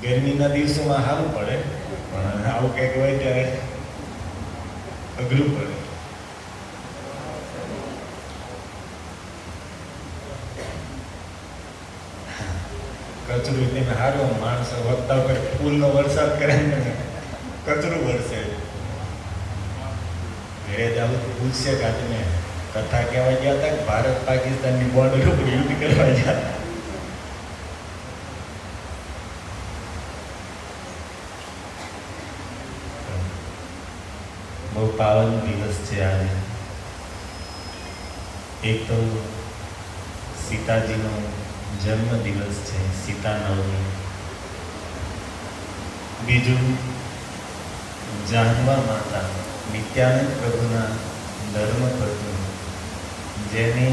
ગરમીના દિવસોમાં સારું પડે, પણ આવું કંઈક હોય ત્યારે અઘરું પડે. કચરું તેને સારું, માણસો વખતા પર ફૂલનો વરસાદ કરે ને કચરું વરસે. ઘરે જાવ તો પૂછશે કાચને કથા કહેવા ગયા હતા કે ભારત પાકિસ્તાનની બોર્ડર ઉપર યુદ્ધ કરવા ગયા. બહુ પાવન દિવસ છે આજે. એક તો સીતાજીનો જન્મ દિવસ છે, સીતા નવમી. બીજું જાહ્નવા માતા નિત્યાનંદ પ્રભુના ધર્મપત્ની, જેને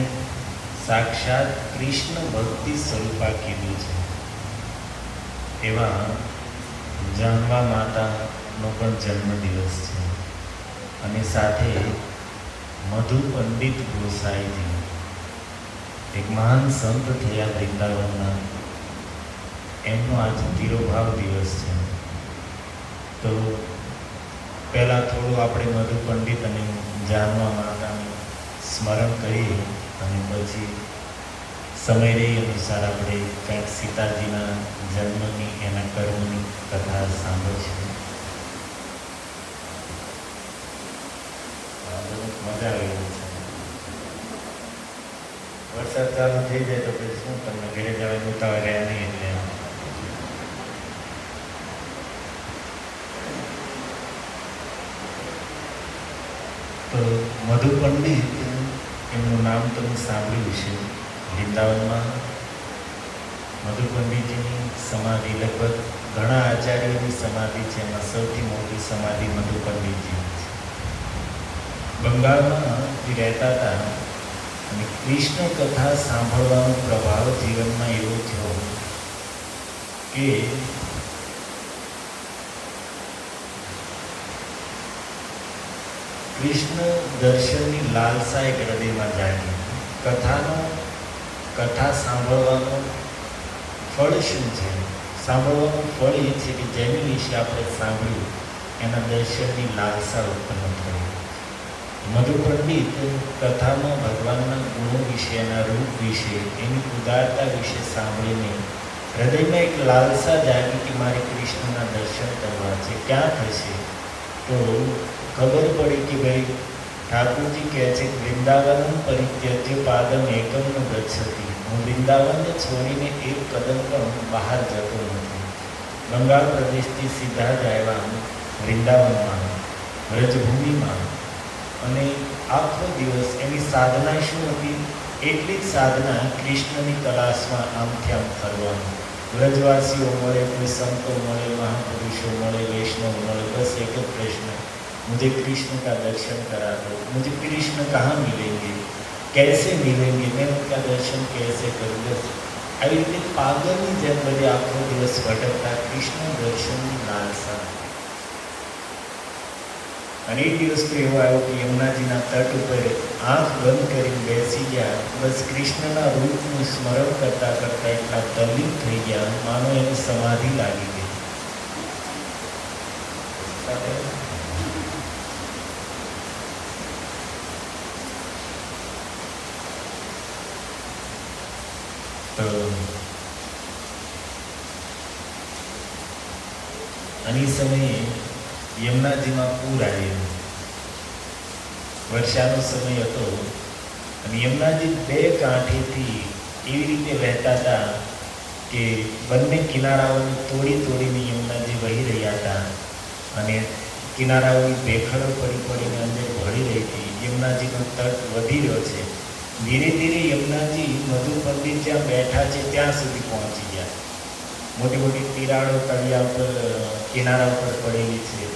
સાક્ષાત કૃષ્ણ ભક્તિ સ્વરૂપા કીધું છે, એવા જાહ્નવા માતાનો પણ જન્મદિવસ છે. અને સાથે મધુ પંડિત ગોસાઈજી, એક મહાન સંત થયા વૃંદાવનના, એમનો આજ તિરોભાવ દિવસ છે. તો પહેલાં થોડું આપણે મધુ પંડિત અને જાહ્નવા માતાનું સ્મરણ કરીએ અને પછી સમય રહી અનુસાર આપણે કંઈક સીતાજીના જન્મની, એના કર્મની કથા સાંભળીશું. મજા આવી રહી છે. વરસાદ ચાલુ થઈ જાય તો પછી શું, તમને ઘરે જવાની ઉતાવળ રહ્યા નહીં એટલે તો મધુ પંડિત, એમનું નામ તમે સાંભળ્યું છે. વૃંદાવનમાં મધુ પંડિતજીની સમાધિ, લગભગ ઘણા આચાર્યોની સમાધિ છે, એમાં સૌથી મોટી સમાધિ મધુ પંડિતજી છે. બંગાળમાં જે રહેતા હતા અને કૃષ્ણ કથા સાંભળવાનો પ્રભાવ જીવનમાં એવો થયો કે કૃષ્ણ દર્શનની લાલસા એક હૃદયમાં જાગી. કથા સાંભળવાનું ફળ શું છે? સાંભળવાનું ફળ એ છે કે જેની વિશે આપણે સાંભળ્યું એના દર્શનની લાલસા ઉત્પન્ન થઈ. મધુ પંડિત કથામાં ભગવાનના ગુણો વિશે, એના રૂપ વિશે, એની ઉદારતા વિશે સાંભળીને હૃદયમાં એક લાલસા જાગી કે મારે કૃષ્ણના દર્શન કરવા છે. ક્યાં થશે? તો ખબર પડી કે ભાઈ ઠાકોરજી કહે છે વૃંદાવન પરિત્યજ્ય પાદમ એકમ ન ગચ્છતિ. હું વૃંદાવનને છોડીને એક કદમ પણ બહાર જતો નથી. બંગાળ પ્રદેશથી સીધા જ આવ્યા વૃંદાવનમાં, વ્રજભૂમિમાં, અને આખો દિવસ એની સાધના શું હતી? એટલી જ સાધના કૃષ્ણની તલાશમાં આમથી આમ ફરવાનું. વ્રજવાસીઓ મળે, કોઈ સંતો મળે, મહાપુરુષો મળે, વૈષ્ણવ મળે, બસ એક જ પ્રશ્ન, मुझे कृष्ण का दर्शन करा दो, मुझे कृष्ण कहाँ मिलेंगे, कैसे मिलेंगे, मैं उनका दर्शन कैसे करूँगा. આવી રીતે પાગલની જેમ બધી આખો દિવસ ભટકતા કૃષ્ણ દર્શનની લાલસા. અને એક દિવસ તો એવો આવ્યો કે યમુનાજીના તટ ઉપર આંખ બંધ કરીને બેસી ગયા. બસ કૃષ્ણના રૂપનું સ્મરણ કરતા કરતા એટલા તલ્લીન થઈ ગયા, માનો એની સમાધિ લાગી ગઈ. તો આની સમયે યમુનાજીમાં પૂર આવ્યું. વર્ષાનો સમય હતો અને યમુનાજી બે કાંઠેથી એવી રીતે વહેતા હતા કે બંને કિનારાઓને તોડી તોડીને યમુનાજી વહી રહ્યા હતા અને કિનારાઓની ભેખડો પડીને અંદર ભળી રહી હતી. યમુનાજીનો તટ વધી રહ્યો છે. ધીરે ધીરે યમુનાજી મધુ પંડિત જ્યાં બેઠા છે ત્યાં સુધી પહોંચી ગયા. મોટી મોટી તિરાડો તળિયા ઉપર, કિનારા ઉપર પડેલી છે.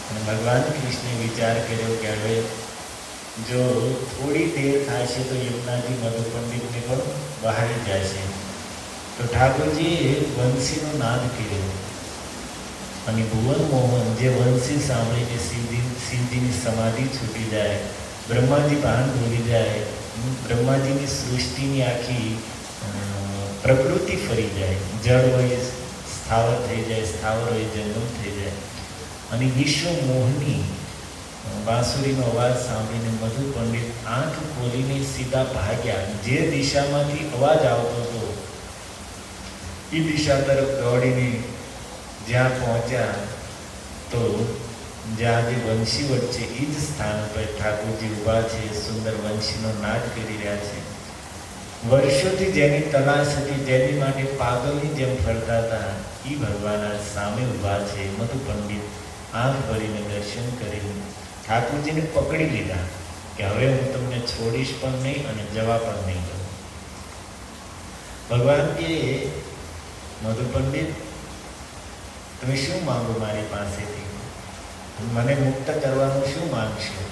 અને ભગવાન કૃષ્ણે વિચાર કર્યો કે હવે જો થોડી દેર થશે તો યમુનાજી મધુ પંડિતને પણ બહારી જશે. તો ઠાકોરજીએ વંશીનો નાદ કર્યો અને ભુવન મોહન, જે વંશી સાંભળીને શિવજીની સમાધિ છૂટી જાય, બ્રહ્માજી ભાન ભૂલી જાય, બ્રહ્માજીની સૃષ્ટિની આખી પ્રકૃતિ ફરી જાય, જળ હોય સ્થાવર થઈ જાય, સ્થાવર હોય જંગમ થઈ જાય. અને વિશ્વ મોહની બાંસુરીનો અવાજ સાંભળીને મધુ પંડિત આંખ ખોલીને સીધા ભાગ્યા. જે દિશામાંથી અવાજ આવતો હતો એ દિશા તરફ દોડીને જ્યાં પહોંચ્યા તો જ્યાં જે વંશી વચ્ચે એ જ સ્થાન પર ઠાકોરજી ઊભા છે, સુંદર વંશીનો નાદ કરી રહ્યા છે. વર્ષોથી જેની તલાશ હતી, જેની માટે પાગલની જેમ ફરતા હતા, એ ભગવાન સામે ઊભા છે. મધુ પંડિત આંખ ભરીને દર્શન કરીને ઠાકોરજીને પકડી લીધા કે હવે હું તમને છોડીશ પણ નહીં અને જવા પણ નહીં દઉં. ભગવાન કે મધુ પંડિત, તમે શું માંગો મારી પાસેથી? મને મુક્ત કરવાનું શું માંગશો?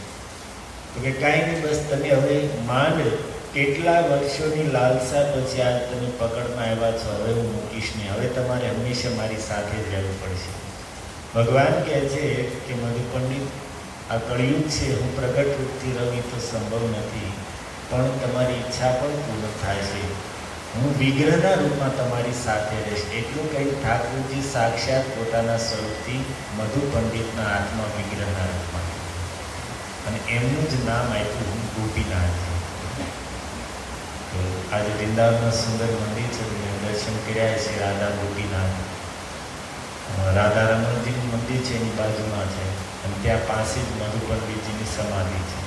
તો કે કાંઈ નહીં, બસ તમે હવે માંડ કેટલા વર્ષોની લાલસા પછી આજ તમે પકડમાં આવ્યા છો, હવે હું મૂકીશ નહીં, હવે તમારે હંમેશા મારી સાથે જ રહેવું પડશે. ભગવાન કહે છે કે મધુ પંડિત, આ કળિયુગ છે, હું પ્રગટ રૂપથી રહું તો સંભવ નથી, પણ તમારી ઈચ્છા પણ પૂર્ણ થાય છે. હું વિગ્રહના રૂપમાં તમારી સાથે રહીશ. એટલું કહી ઠાકોરજી સાક્ષાત પોતાના સ્વરૂપથી મધુ પંડિતના હાથમાં વિગ્રહના રૂપમાં, અને એમનું જ નામ આપ્યું ગોપીનાથજી. તો આજે વૃંદાવનના સુંદર મંદિર છે, દર્શન કર્યા છે રાધા ગોપીનાથ. રાધા રમણજીનું મંદિર છે એની બાજુમાં છે, અને ત્યાં પાસે જ મધુ પંડિતજીની સમાધિ છે.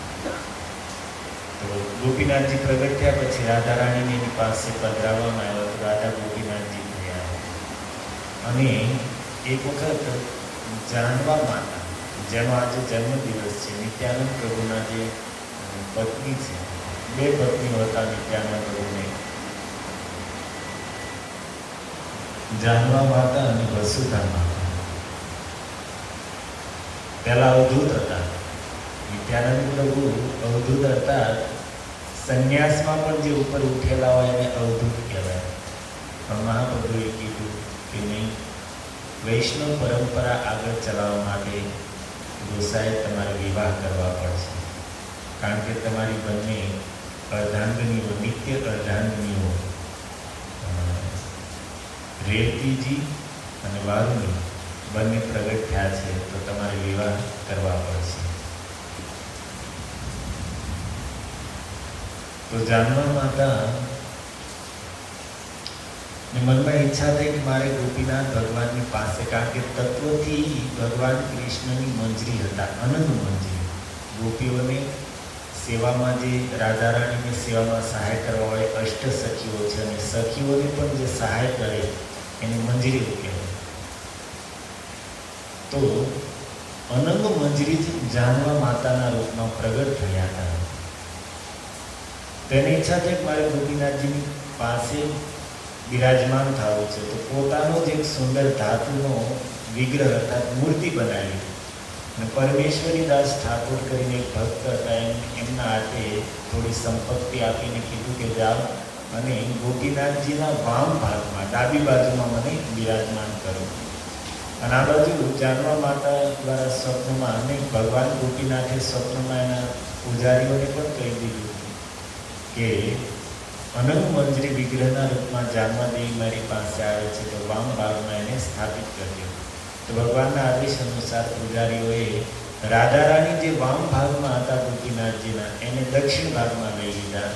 તો ગોપીનાથજી પ્રગટ થયા પછી રાધા રાણીને એની પાસે પધરાવવામાં આવ્યો તો રાધા ગોપીનાથજી થયા. અને એક વખત જાનવા માતા, જેનો આજે જન્મદિવસ છે, નિત્યાનંદ પ્રભુના જે પત્ની છે, બે પત્નીઓ હતા નિત્યાનંદ પ્રભુને, જાનવા માતા અને વસુધા માતા. પહેલા અવધૂત હતા. નિત્યાનંદ પ્રભુ અવધૂત હતા. સંન્યાસમાં પણ જે ઉપર ઉઠેલા હોય એને અવધૂત કહેવાય. પણ મહાપ્રભુએ કીધું કે નહીં, વૈષ્ણવ પરંપરા આગળ ચલાવવા માટે ગોસાએ તમારે વિવાહ કરવા પડશે, કારણ કે તમારી બંને અર્ધાંગનીઓ, નિત્ય અર્ધાંગનીઓ રેવતીજી અને વારુણી બંને પ્રગટ થયા છે, તો તમારે વિવાહ કરવા પડશે. તો જાનવા માતા મનમાં ઈચ્છા થઈ કે મારે ગોપીનાથ ભગવાનની પાસે, કારણ કે તત્વથી ભગવાન કૃષ્ણની મંજરી હતા, અનંત મંજરી. ગોપીઓને સેવામાં, જે રાધા રાણીની સેવામાં સહાય કરવા હોય અષ્ટ સખીઓ છે, અને સખીઓને પણ જે સહાય કરે એને મંજરી કહેવાય. તો અનંગ મંજરીથી જાનવા માતાના રૂપમાં પ્રગટ થયા હતા. તેની ઈચ્છા છે કે મારે ગોપીનાથજીની પાસે બિરાજમાન થવું છે. તો પોતાનો જ એક સુંદર ધાતુનો વિગ્રહ અર્થાત મૂર્તિ બનાવી, અને પરમેશ્વરી દાસ ઠાકોર કરીને એક ભક્ત હતા, એમના હાથે થોડી સંપત્તિ આપીને કીધું કે જાઓ અને ગોપીનાથજીના વામ ભાગમાં, ડાબી બાજુમાં મને બિરાજમાન કરો. અને આ બાજુ જાનવા માતા દ્વારા સ્વપ્નમાં, અને ભગવાન ગોપીનાથે સ્વપ્નમાં એના પૂજારીઓને પણ કહી દીધું કે અનંત મંજરી વિગ્રહના રૂપમાં જાનવા દેવી મારી પાસે આવે છે, તો વામ ભાગમાં એને સ્થાપિત કર્યો. તો ભગવાનના આદેશ અનુસાર પૂજારીઓએ રાધા રાણી જે વામ ભાગમાં હતા ગોપીનાથજીના, એને દક્ષિણ ભાગમાં લઈ લીધા,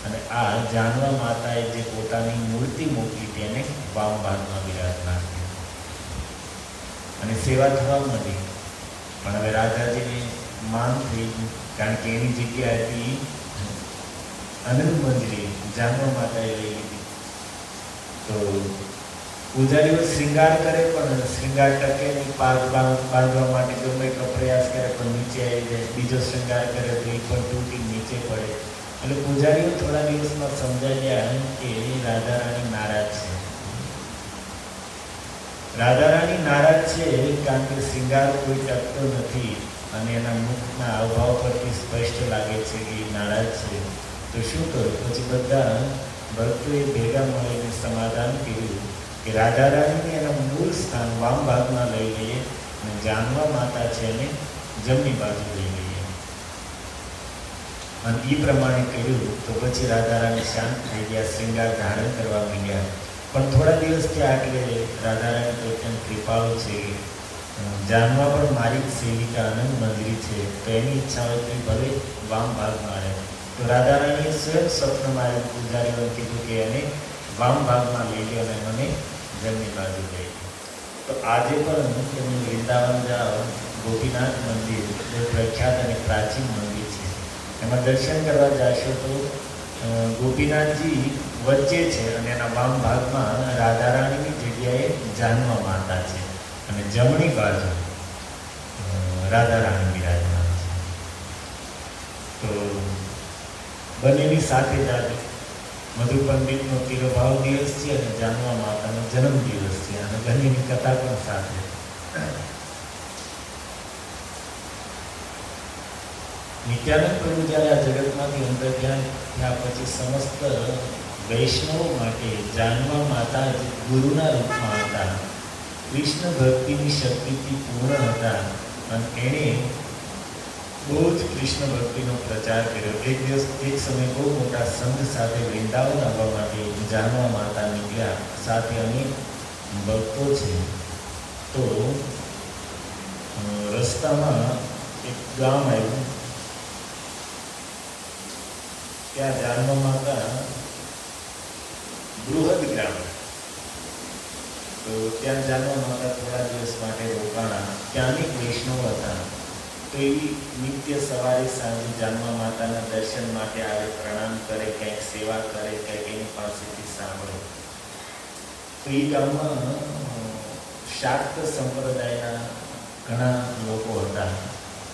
અને આ જાનવા માતાએ જે પોતાની મૂર્તિ મોકલી હતી એને વામ ભાગમાં બિરાજમાન કરી, અને સેવા થવા માંડી. પણ હવે રાધાજીને માન થઈ ગયું, કારણ કે એની જગ્યા હતી અનંત મંજરી, જાનવા માતાએ લઈ લીધી. તો પૂજારીઓ શ્રૃંગાર કરે પણ શ્રૃંગાર ટકે નહીં, બાંધવા માટે ગમે એટલો પ્રયાસ કરે પણ નીચે આવી જાય, બીજો શ્રૃંગાર કરે તો એ પણ તૂટી નીચે પડે. એટલે પૂજારીઓ થોડા દિવસમાં સમજાઈ ગયા કે રાધા રાણી નારાજ છે. રાધા રાણી નારાજ છે કારણ કે શ્રૃંગાર કોઈ ટકતો નથી, અને એના મુખના હાવભાવ પરથી સ્પષ્ટ લાગે છે કે એ નારાજ છે. તો શું કરું? પછી બધા ભક્તોએ ભેગા મળીને સમાધાન કર્યું કે રાધા રાણીને એના મૂળ સ્થાન વામ ભાગમાં લઈ લઈએ, અને જાનવા માતા છે એને જમણી બાજુ લઈ લઈએ. અને એ પ્રમાણે કર્યું. તો પછી રાધા રાણી શાંત થઈ ગયા, શ્રૃંગાર ધારણ કરવા માંડ્યા. પણ થોડા દિવસ ત્યાં એટલે રાધા રાણી તો એકદમ કૃપાળુ છે, જાનવા પણ મારી જ સેવિકા અનંત મંજરી છે, તો એની ઈચ્છા હોય તો ભલે વામ ભાગમાં રહે. તો રાધા રાણીએ સ્વયં સ્વપ્નમાં પૂજારીઓને કીધું કે એને વામ ભાગમાં લઈ લો અને મને જમણી બાજુ લઈ લો. તો આજે પણ તમે વૃંદાવન જાઓ, ગોપીનાથ મંદિર જે પ્રખ્યાત અને પ્રાચીન મંદિર છે, એમાં દર્શન કરવા જશો તો ગોપીનાથજી વચ્ચે છે, અને એના વામ ભાગમાં રાધા રાણીની જગ્યાએ જાનવા માતા છે, અને જમણી બાજુ રાધા રાણી બિરાજમાન છે. તો બંનેની સાથે જ આજે મધુ પંડિતનો તિરુભાવ દિવસ છે અને જાનવા માતાનો જન્મ દિવસ છે અને બંનેની કથા પણ સાથે. નિત્યાનંદ પ્રભુ જ્યારે આ જગતમાંથી અંતર્ધ્યાન થયા પછી સમસ્ત વૈષ્ણવો માટે જાનવા માતા જે ગુરુના રૂપમાં હતા, કૃષ્ણ ભક્તિની શક્તિથી પૂર્ણ હતા અને એણે બહુ જ કૃષ્ણ ભક્તિનો પ્રચાર કર્યો. એક દિવસ એક સમય બહુ મોટા સંઘ સાથે વૃંદાવન આવવા માટે જાનવા માતા નીકળ્યા, સાથે અનેક ભક્તો છે. તો રસ્તામાં એક ગામ આવ્યું, ત્યાં જાનવા માતા બૃહદ ગ્રામ, તો ત્યાં જાનવા માતા થોડા દિવસ માટે રોકાણા. ત્યાંની વૈષ્ણવ હતા, તો એવી નિત્ય સવારે સાંજે જાનવા માતાના દર્શન માટે આવે, પ્રણામ કરે, કંઈક સેવા કરે, કંઈક એની પાસેથી સાંભળે. તો એ ગામમાં શાક્ત સંપ્રદાયના ઘણા લોકો હતા.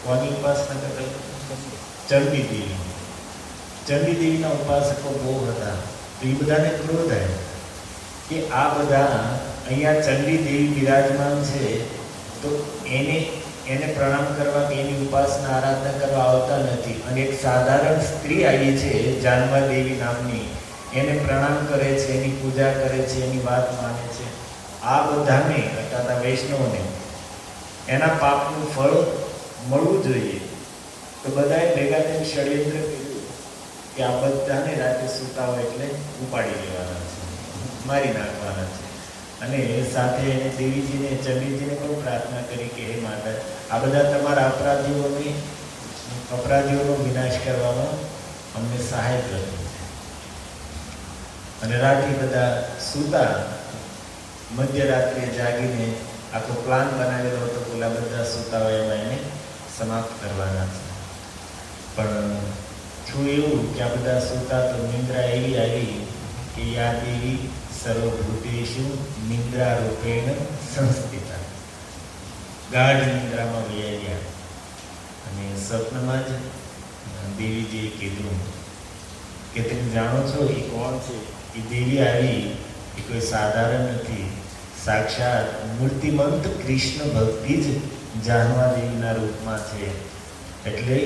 કોની ઉપાસના કરતા? ચંડી દેવી. ચંડી દેવીના ઉપાસકો બહુ હતા. તો એ બધાને ક્રોધ આવ્યો કે આ બધા અહીંયા ચંડી દેવી બિરાજમાન છે, તો એને પ્રણામ કરવા કે એની ઉપાસના આરાધના કરવા આવતા નથી, અને એક સાધારણ સ્ત્રી આવી છે જાનવા દેવી નામની, એને પ્રણામ કરે છે, એની પૂજા કરે છે, એની વાત માને છે. આ બધાને અર્થાત વૈષ્ણવને એના પાપનું ફળ મળવું જોઈએ. તો બધાએ ભેગા થઈને ષડયંત્ર કર્યું કે આ બધાને રાતે સૂતા હોય એટલે ઉપાડી લેવાના છે, મારી નાખવાના છે. અને સાથે એને દેવીજીને, ચંડીજીને પણ પ્રાર્થના કરી કે હે માતા, આ બધા તમારા અપરાધીઓનો વિનાશ કરવામાં અમને સહાય કરજો. અને રાતે બધા સૂતા. મધ્યરાત્રિએ જાગીને આખો પ્લાન બનાવેલો હતો, પેલા બધા સૂતા હોય એમાં એને સમાપ્ત કરવાના છે. પણ થયું એવું કે આ બધા સૂતા, તો નિંદ્રા એવી આવી કે યા દેવી સર્વભૂતેષુ નિંદ્રા રૂપેણ સંસ્થિતા, ગાઢ નિંદ્રામાં વહી ગયા. અને સ્વપ્નમાં જ દેવીજીએ કીધું કે તમે જાણો છો એ કોણ છે? એ દેવી આવી એ કોઈ સાધારણ નથી, સાક્ષાત મૂર્તિમંત કૃષ્ણ ભક્તિ જ જાનવા દેવીના રૂપમાં છે. એટલે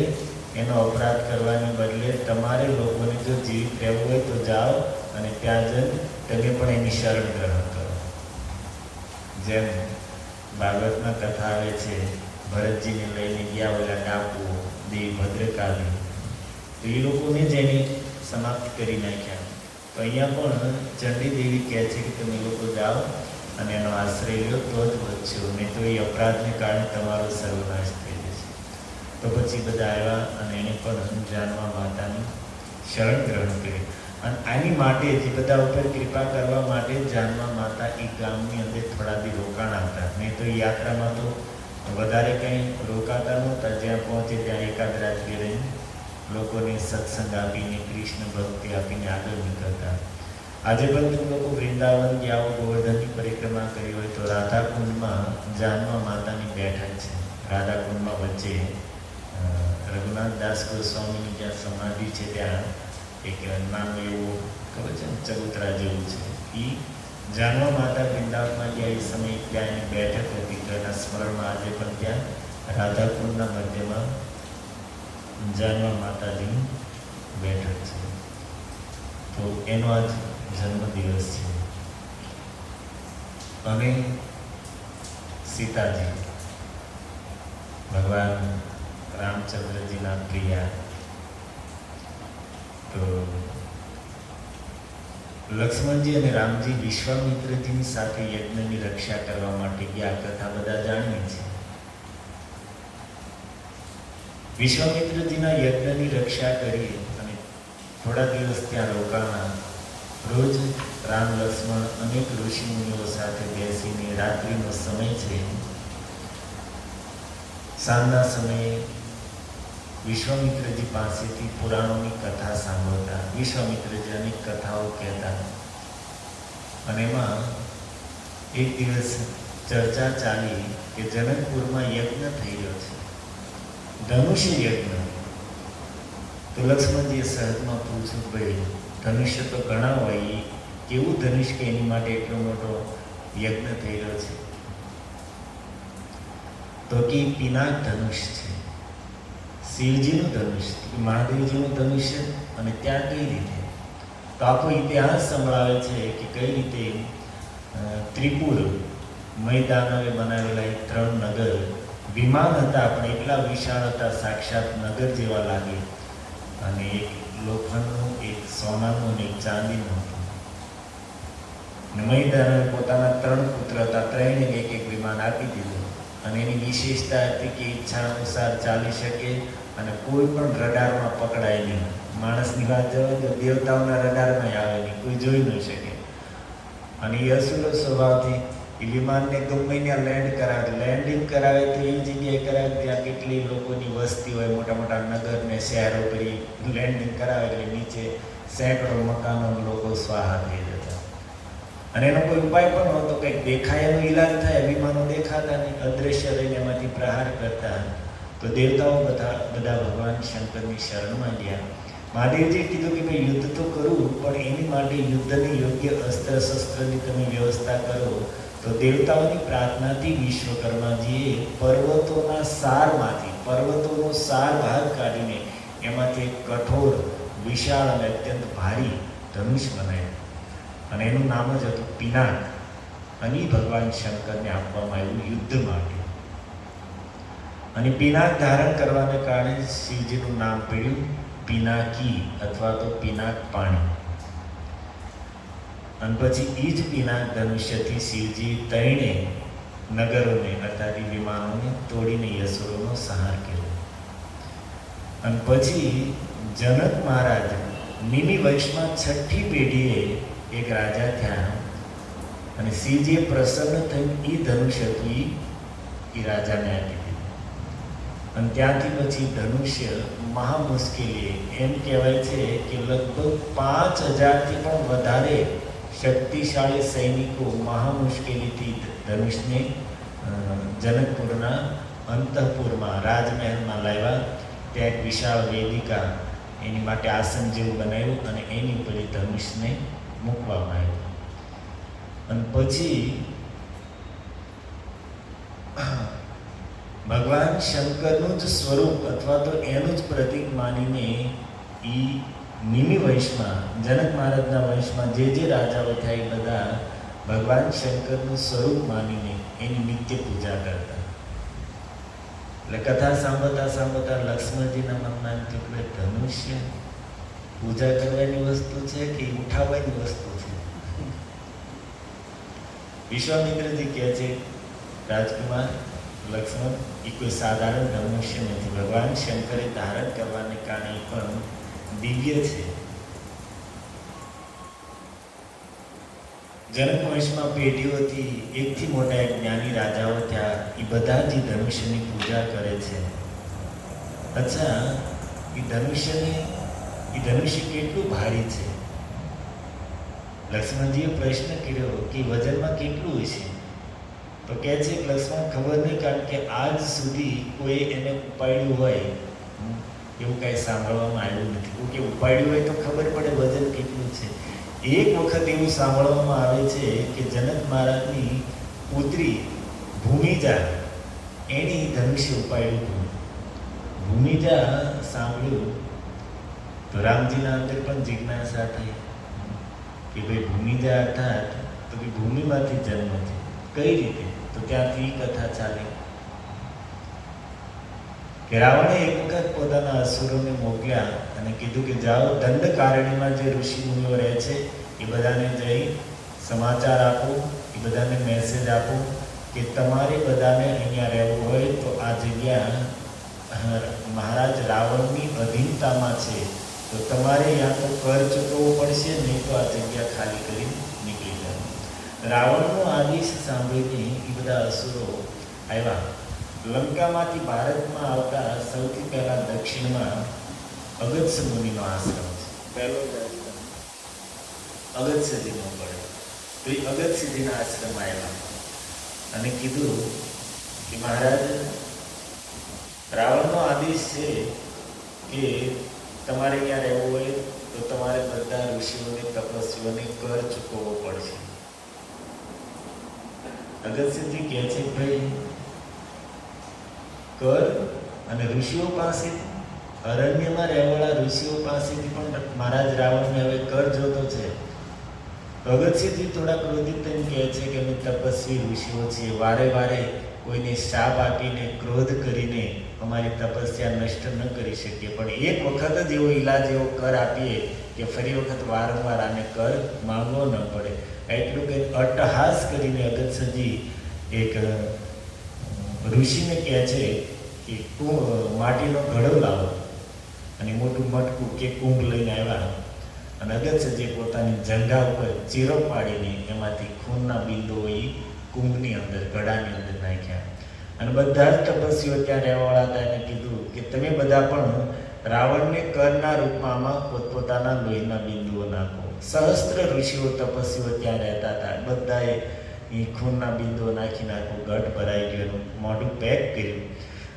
એનો અપરાધ કરવાને બદલે તમારે લોકોને જો જીવિત રહેવું હોય તો જાઓ અને ત્યાં જઈને તમે પણ એની શરણ ગ્રહણ કરો. જેમ ભાગવતમાં કથા આવે છે, ભરતજીને લઈને ગયા ઓલા ડાકુ દેવી ભદ્રકાલી, તો એ લોકોને જ એને સમાપ્ત કરી નાખ્યા. તો અહીંયા પણ ચંડી દેવી કહે છે કે તમે લોકો જાઓ અને એનો આશ્રય લો તો જ બચશો, નહીં તો એ અપરાધને કારણે તમારો સર્વનાશ થઈ જશે. તો પછી બધા આવ્યા અને એને પણ જાનવા માતાની શરણ ગ્રહણ કરી. અને આની માટે જે બધા ઉપર કૃપા કરવા માટે જાનવા માતા એ ગામની અંદર થોડા દી રોકાણા હતા, નહીં તો એ યાત્રામાં તો વધારે કંઈ રોકાતા નહોતા. જ્યાં પહોંચે ત્યાં એકાદ રાત્રિ રહીને લોકોને સત્સંગ આપીને, કૃષ્ણ ભક્તિ આપીને આગળ નીકળતા. આજે પણ તમે લોકો વૃંદાવન ગયા હો, ગોવર્ધનની પરિક્રમા કરી હોય તો રાધાકુંડમાં જાનવા માતાની બેઠક છે. રાધાકુંડમાં વચ્ચે રઘુનાથ દાસ ગોસ્વામીની જ્યાં સમાધિ છે ત્યાં એક નાનું એવું ખબર છે ને, ચબૂતરા જેવું છે. એ જાનવા માતા વૃંદાવનમાં ગયા એ સમયે ત્યાં એની બેઠક હતી. તો એના સ્મરણમાં આજે પણ ત્યાં રાધાકુંડના મધ્યમાં જાનવા માતાજીની બેઠક છે. તો એનો આજ જન્મદિવસ છે. અને સીતાજી ભગવાન રામચંદ્રજીના પ્રિયા. તો લક્ષ્મણજી અને રામજી વિશ્વામિત્રજીની સાથે યજ્ઞની રક્ષા કરવા માટે ગયા. કથા બધા જાણીએ છીએ. વિશ્વામિત્રજીના યજ્ઞની રક્ષા કરી અને થોડા દિવસ ત્યાં રોકાણા. રોજ રામ લક્ષ્મણ અનેક ઋષિમુનિઓ સાથે બેસીને, રાત્રિનો સમય છે, સાંજના સમયે વિશ્વામિત્રજી પાસેથી પુરાણોની કથા સાંભળતા. વિશ્વામિત્રજી અનેક કથાઓ કહેતા અને એમાં એક દિવસ ચર્ચા ચાલી કે જનકપુરમાં યજ્ઞ થઈ રહ્યો છે, ધનુષ્ય યજ્ઞ. તો લક્ષ્મણજીએ સહજમાં પૂછ્યું, ભાઈ ધનુષ્ય તો ઘણા હોય, કેવું ધનુષ કે એની માટે એટલો મોટો યજ્ઞ થઈ રહ્યો છે? તો કે પિનાક ધનુષ છે, શિવજીનું ધનુષ, મહાદેવજીનું ધનુષ્ય. અને ત્યાં કઈ રીતે? તો આખો ઇતિહાસ સંભળાવે છે કે કઈ રીતે ત્રિપુર મૈદાનવે બનાવેલા એક 3 નગર વિમાન હતા, પણ એટલા વિશાળ હતા, સાક્ષાત નગર જેવા લાગે. અને એક લોખંડનું, એક સોનાનું અને એક ચાંદીનું હતું. મૈદાનવે પોતાના 3 પુત્ર હતા, 3ને એક વિમાન આપી દીધું. અને એની વિશેષતા હતી કે ઈચ્છા અનુસાર ચાલી શકે અને કોઈ પણ રડારમાં પકડાય નહીં. માણસની વાત જવા દો, દેવતાઓના રડારમાં આવે નહીં, કોઈ જોઈ ન શકે. અને એ અસુરો સ્વભાવથી એ વિમાનને ગમે ત્યાં લેન્ડ કરાવે, લેન્ડિંગ કરાવે તો એવી જગ્યાએ કરાવે ત્યાં કેટલી લોકોની વસ્તી હોય, મોટા મોટા નગરને શહેરો કરી લેન્ડિંગ કરાવે એટલે નીચે સેંકડો મકાનો લોકો સ્વાહા થઈ જતા. અને એનો કોઈ ઉપાય પણ નહોતો, કંઈક દેખાય એનો ઈલાજ થાય, વિમાનો દેખાતા નહીં, અદ્રશ્ય રહીને એમાંથી પ્રહાર કરતા. તો દેવતાઓ બધા ભગવાન શંકરની શરણમાં ગયા. મહાદેવજીએ કીધું કે ભાઈ યુદ્ધ તો કરું, પણ એની માટે યુદ્ધની યોગ્ય અસ્ત્ર શસ્ત્રની તમે વ્યવસ્થા કરો. તો દેવતાઓની પ્રાર્થનાથી વિશ્વકર્માજીએ પર્વતોનો સાર ભાગ કાઢીને એમાંથી એક કઠોર, વિશાળ અને અત્યંત ભારી ધનુષ બનાવ્યું. અને એનું નામ જ હતું પિનાક. અને ભગવાન શંકરને આપવામાં આવ્યું યુદ્ધ માટે. અને પિનાક ધારણ કરવાને કારણે શિવજીનું નામ પડ્યું પિનાકી અથવા તો પિનાક પાણી. અને પછી એ જ પિનાક ધનુષ્યથી શિવજી 3 નગરોને અર્થાત વિમાનોને તોડીને અસુરોનો સંહાર કર્યો. અને પછી જનક મહારાજ નિમિ વંશમાં 6ઠી પેઢીએ એક રાજા થયા. અને શિવજીએ પ્રસન્ન થઈને એ ધનુષ્ય હતું એ રાજાને આપી દીધું. અને ત્યાંથી પછી ધનુષ્ય મહા મુશ્કેલીએ, એમ કહેવાય છે કે લગભગ 5000થી પણ વધારે શક્તિશાળી સૈનિકો મહા મુશ્કેલીથી ધનુષને જનકપુરના અંતઃપુરમાં રાજમહેલમાં લાવ્યા. ત્યાં એક વિશાળ વેદિકા, એની માટે આસન જેવું બનાવ્યું અને એની ઉપર ધનુષને મૂકવામાં આવ્યું. અને પછી ભગવાન શંકરનું જ સ્વરૂપ અથવા તો એનું જ પ્રતીક માનીને એ નિમિ વંશમાં, જનક મહારાજના વંશમાં જે રાજાઓ થયા એ બધા ભગવાન શંકરનું સ્વરૂપ માનીને એની નિત્ય પૂજા કરતા. એટલે કથા સાંભળતા લક્ષ્મણજીના મનમાં એમ થયું કે ધનુષ્ય પૂજા કરવાની વસ્તુ છે કે ઉઠાવવાની વસ્તુ છે? વિશ્વામિત્રજી કહે છે, રાજકુમાર લક્ષ્મણ, એ કોઈ સાધારણ ધનુષ્ય નથી. ભગવાન શંકરે ધારણ કરવાને કારણે પણ દિવ્ય છે. જનક વંશમાં પેઢીઓથી એકથી મોટા એક જ્ઞાની રાજાઓ થયા, એ બધા જ ધનુષ્યની પૂજા કરે છે. અચ્છા, એ ધનુષ્ય કેટલું ભારી છે? લક્ષ્મણજીએ પ્રશ્ન કર્યો કે વજનમાં કેટલું હશે? તો કહે છે કે લક્ષ્મણ ખબર નહીં, કારણ કે આજ સુધી કોઈ એને ઉપાડ્યું હોય એવું કાંઈ સાંભળવામાં આવ્યું નથી. કોઈ કે ઉપાડ્યું હોય તો ખબર પડે વજન કેટલું છે. એક વખત એવું સાંભળવામાં આવે છે કે જનક મહારાજની પુત્રી ભૂમિજા, એની ધનુષ્ય ઉપાડ્યું હતું. ભૂમિજા સાંભળ્યું તો રામજીના અંદર પણ જિજ્ઞાસા થઈ કે ભાઈ ભૂમિજા અર્થાત તો કે ભૂમિમાંથી જન્મ છે, કઈ રીતે? તો ત્યાંથી કથા ચાલી કે રાવણે એક વખત પોતાના અસુરોને મોકલ્યા અને કીધું કે જાઓ, દંડકારણ્યમાં જે ઋષિ મુનિઓ રહે છે એ બધાને જઈ સમાચાર આપો, એ બધાને મેસેજ આપો કે તમારે બધાને અહીંયા રહેવું હોય તો આ જગ્યા મહારાજ રાવણની અધીનતામાં છે, તો તમારે યા તો કર ચૂકવવો પડશે, નહીં તો આ જગ્યા ખાલી કરી નીકળી જાય. રાવણનો આદેશ સાંભળીને એ બધા અસુરો આવ્યા. લંકામાંથી ભારતમાં આવતા સૌથી પહેલા દક્ષિણમાં અગત્ય મુનિનો આશ્રમ છે, પહેલો જ આશ્રમ અગત્યજીનો પડે. તો એ અગત્યજીના આશ્રમ આવ્યા અને કીધું કે મહારાજ, રાવણનો આદેશ છે કે તમારે ત્યાં રહેવું હોય તો તમારે બધા ઋષિઓને તપસ્વીઓને કર ચૂકવવો પડશે. અગસ્ત્યજી કહે છે ભાઈ કર અને ઋષિઓ પાસેથી, અરણ્યમાં રહેવાળા ઋષિઓ પાસેથી પણ મહારાજ રાવણને હવે કર જોતો છે. અગસ્ત્યજી થોડા ક્રોધિત થઈને કહે છે કે અમે તપસ્વી ઋષિઓ છીએ, વારે વારે કોઈને શાપ આપીને ક્રોધ કરીને અમારી તપસ્યા નષ્ટ ન કરી શકીએ, પણ એક વખત જ એવો ઈલાજ, એવો કર આપીએ કે ફરી વખત વારંવાર આને કર માંગવો ન પડે. એટલું કે અટ્ટહાસ કરીને અગસ્ત્યજી એક ઋષિને કહે છે કે માટીનો ઘડો લાવો, અને મોટું મટકું કે કુંભ લઈને આવ્યા. અને અગસ્ત્યજી પોતાની જંઘા ઉપર ચીરો પાડીને એમાંથી ખૂનના બિંદુઓ એ કુંભની અંદર, ઘડાની અંદર નાખ્યા. અને બધા જ તપસ્વીઓ ત્યાં રહેવાવાળા હતા એને કીધું કે તમે બધા પણ રાવણને કરના રૂપમાં આમાં પોતપોતાના લોહીના બિંદુઓ નાખો. સહસ્ત્ર ઋષિઓ તપસ્વીઓ ત્યાં રહેતા હતા, બધાએ એ ખૂનના બિંદુઓ નાખી નાખો. ગઢ ભરાઈ ગયો, એનું મોઢું પેક કર્યું.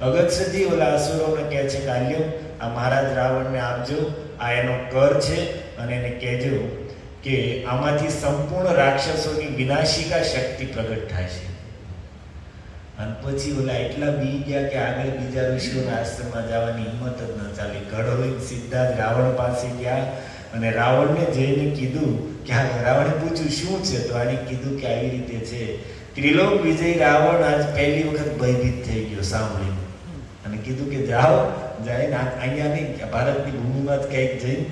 અગસ્ત્યજી ઓલા અસુરોને કહે છે કે આલ્યો આ મહારાજ રાવણને આપજો, આ એનો કર છે, અને એને કહેજો કે આમાંથી સંપૂર્ણ રાક્ષસોની વિનાશિકા શક્તિ પ્રગટ થાય છે. અને પછી ઓલા એટલા બી ગયા કે આગળ બીજા ઋષિઓના આશ્રમમાં જવાની હિંમત જ ન ચાલી. ઘડો લઈને સીધા જ રાવણ પાસે ગયા અને રાવણને જઈને કીધું કે રાવણે પૂછ્યું શું છે, તો આને કીધું કે આવી રીતે છે. ત્રિલોક વિજય રાવણ આજ પહેલી વખત ભયભીત થઈ ગયો સાંભળીને, અને કીધું કે જાઓ, જઈને અહીંયા નહીં, ભારતની ભૂમિમાં જ કંઈક જઈને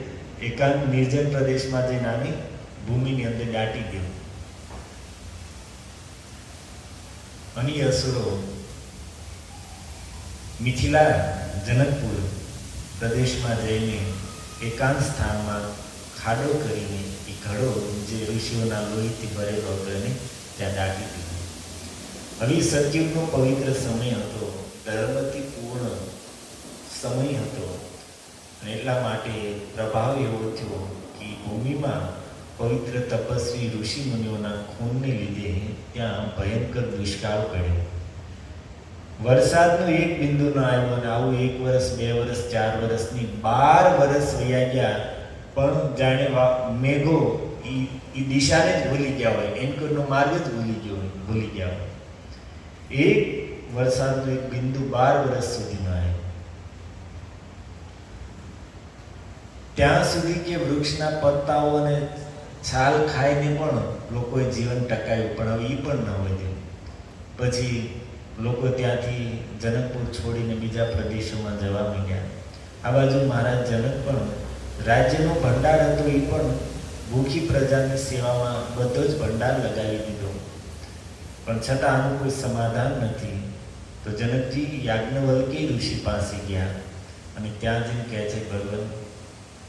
એકાંત નિર્જન પ્રદેશમાં જઈને આની ભૂમિની અંદર દાટી ગયો. અને અસુરો મિથિલા જનકપુર પ્રદેશમાં જઈને એકાંત સ્થાનમાં ખાડો કરીને એ ઘડો જે ઋષિઓના લોહીથી ભરેલો હતો એને ત્યાં દાટી દીધો. હવે સતયુગનો પવિત્ર સમય હતો, ધર્મથી સમય હતો, અને એટલા માટે પ્રભાવ એવો થયો કે ભૂમિમાં પવિત્ર તપસ્વી ઋષિ મુનિઓના ખૂનને લીધે ત્યાં ભયંકર દુષ્કાળ પડ્યો. વરસાદનો એક બિંદુ ન આવ્યો, અને આવું 1 વર્ષ, 2 વર્ષ, 4 વર્ષની 12 વર્ષ વયા ગયા. પણ જાણે મેઘો એ દિશાને જ ભૂલી ગયા હોય, એન્કરનો માર્ગ જ ભૂલી ગયા હોય. એક વરસાદનો એક બિંદુ 12 વર્ષ સુધી ન આવ્યો. ત્યાં સુધી કે વૃક્ષના પત્તાઓ અને છાલ ખાઈને પણ લોકોએ જીવન ટકાવ્યું, પણ હવે એ પણ ન વધ્યું. પછી લોકો ત્યાંથી જનકપુર છોડીને બીજા પ્રદેશોમાં જવા માંડ્યા. આ બાજુ મહારાજ જનક પણ રાજ્યનો ભંડાર હતો, એ પણ ભૂખી પ્રજાની સેવામાં બધો જ ભંડાર લગાવી દીધો. પણ છતાં આનું કોઈ સમાધાન નથી. તો જનકજી યાજ્ઞવલ્ક્ય ઋષિ પાસે ગયા અને ત્યાં જઈને કહે છે, ભગવાન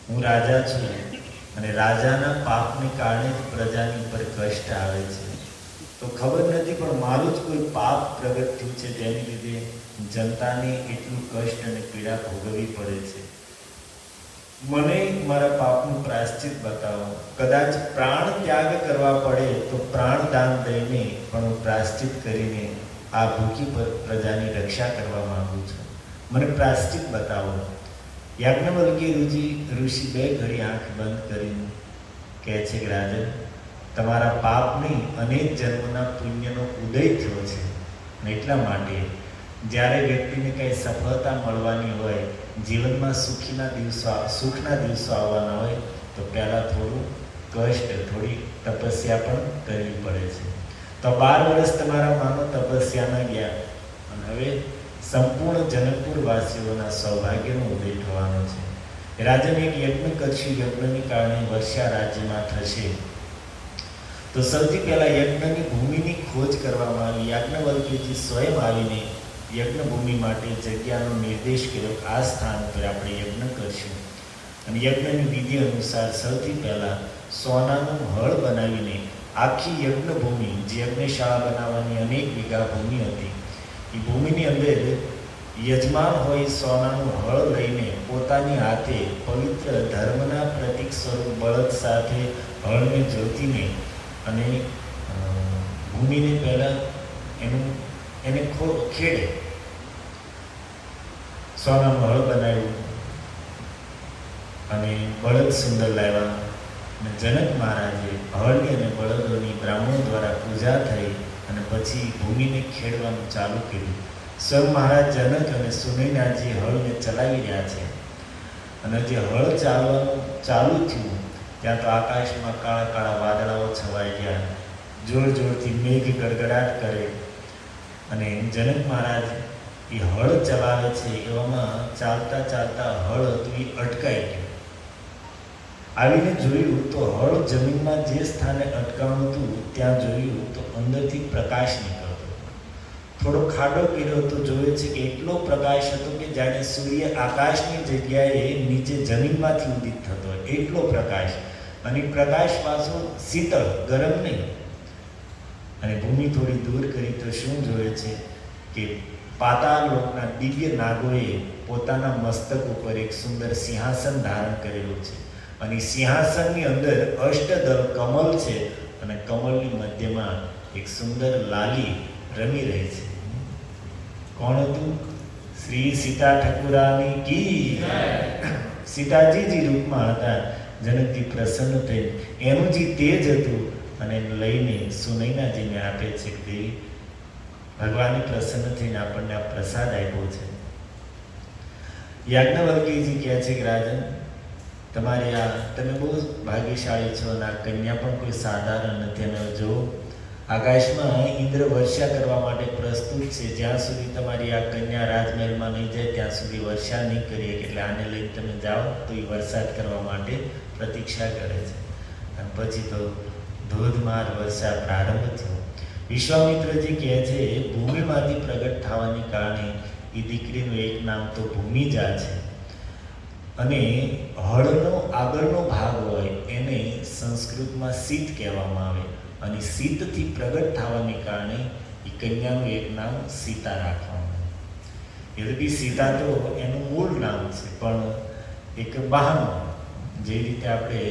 હું રાજા છું, અને રાજાના પાપને કારણે જ પ્રજાની ઉપર કષ્ટ આવે છે. તો ખબર નથી, પણ મારું જ કોઈ પાપ પ્રગટ થયું છે જેની લીધે જનતાને એટલું કષ્ટ અને પીડા ભોગવવી પડે છે. મને મારા પાપનું પ્રાયશ્ચિત બતાવો. કદાચ પ્રાણ ત્યાગ કરવા પડે તો પ્રાણ દાન દઈને પણ હું પ્રાયશ્ચિત કરીને આ ભૂખી પ્રજાની રક્ષા કરવા માંગુ છું. મને પ્રાયશ્ચિત બતાવો. યાજ્ઞવલ્ક્ય ઋષિ 2 ઘડી આંખ બંધ કરીને કહે છે કે રાજન, તમારા પાપની અનેક જન્મના પુણ્યનો ઉદય થયો છે, અને એટલા માટે જ્યારે વ્યક્તિને કંઈ સફળતા મળવાની હોય, જીવનમાં સુખના દિવસો આવવાના હોય, તો પહેલાં થોડું કષ્ટ, થોડી તપસ્યા પણ કરવી પડે છે. તો 12 વર્ષ તમારા માનો તપસ્યાના ગયા, અને હવે સંપૂર્ણ જનકપુર વાસીઓના સૌભાગ્યનો ઉદય થવાનો છે. રાજન એક યજ્ઞ કરશું, યજ્ઞને કારણે વર્ષા રાજ્યમાં થશે. તો સૌથી પહેલા યજ્ઞની ભૂમિની ખોજ કરવામાં આવી. યાજ્ઞવલ્ક્યજી સ્વયં આવીને યજ્ઞ ભૂમિ માટે જગ્યાનો નિર્દેશ કર્યો. આ સ્થાન પર આપણે યજ્ઞ કરશું. અને યજ્ઞની વિધિ અનુસાર સૌથી પહેલા સોનાનું હળ બનાવીને આખી યજ્ઞ ભૂમિ, જે યજ્ઞશાળા બનાવવાની અનેક વીઘા ભૂમિ હતી, એ ભૂમિની અંદર યજમાન હોય સોનાનું હળ લઈને પોતાની હાથે પવિત્ર ધર્મના પ્રતીક સ્વરૂપ બળદ સાથે હળને જોતીને અને ભૂમિને પહેલાં એને ખેડે. સોનાનું હળ બનાવ્યું, અને બળદ સુંદર લાવ્યા. અને જનક મહારાજે હળની અને બળદોની બ્રાહ્મણો દ્વારા પૂજા થઈ અને પછી ભૂમિને ખેડવાનું ચાલુ કર્યું. સ્વયં મહારાજ જનક અને સુનૈનાજી હળને ચલાવી રહ્યા છે. અને જે હળ ચાલવાનું ચાલુ થયું ત્યાં તો આકાશમાં કાળા કાળા વાદળાઓ છવાઈ ગયા. જોર જોરથી મેઘ ગડગડાટ કરે અને જનક મહારાજ એ હળ ચલાવે છે. એવામાં ચાલતા ચાલતા હળ હતું એ અટકાઈ ગયું. આવીને જોયું તો હળ જમીનમાં જે સ્થાને અટકાવવાનું હતું ત્યાં જોયું તો અંદરથી પ્રકાશ નીકળતો. થોડો ખાડો કર્યો તો જોયો છે કે એટલો પ્રકાશ હતો કે જાણે સૂર્ય આકાશની જગ્યાએ નીચે જમીનમાંથી ઉદિત થતો હોય એટલો પ્રકાશ. અને પ્રકાશ પાછો શીતળ, ગરમ નહીં. અને ભૂમિ થોડી દૂર કરી તો શું જોયે છે કે પાતાળ લોકના દિવ્ય નાગોએ પોતાના મસ્તક ઉપર એક સુંદર સિંહાસન ધારણ કરેલું છે. અને સિંહાસનની અંદર અષ્ટદળ કમલ છે અને કમલની મધ્યમાં એક સુંદર લાલી રમી રહી છે. કોણ હતું? શ્રી સીતા ઠાકુરાની કી. સીતાજી જે રૂપમાં હતા, જનકજી પ્રસન્ન થઈ એનું જે તેજ હતું અને એને લઈને સુનૈનાજીને આપે છે કે દેવી ભગવાનને પ્રસન્ન થઈને આપણને આ પ્રસાદ આપ્યો છે. યાજ્ઞવલ્ક્યજી કહે છે કે રાજન, તમારે તમે બહુ ભાગ્યશાળી છો અને આ કન્યા પણ કોઈ સાધારણ નથી. અને જો આકાશમાં ઇન્દ્ર વર્ષા કરવા માટે પ્રસ્તુત છે. જ્યાં સુધી તમારી આ કન્યા રાજમહેલમાં નહીં જાય ત્યાં સુધી વર્ષા નહીં કરીએ. એટલે આને લઈને તમે જાઓ તો એ વરસાદ કરવા માટે પ્રતીક્ષા કરે છે. અને પછી તો ધોધમાર વર્ષા પ્રારંભ થયો. વિશ્વામિત્રજી કહે છે ભૂમિમાંથી પ્રગટ થવાને કારણે એ દીકરીનું એક નામ તો ભૂમિજા છે. અને હળનો આગળનો ભાગ હોય એને સંસ્કૃતમાં સીત કહેવામાં આવે. અને સીતથી પ્રગટ થવાને કારણે એ કન્યાનું એક નામ સીતા રાખવામાં આવે. એટલે સીતા તો એનું મૂળ નામ છે પણ એક બહાનું. જે રીતે આપણે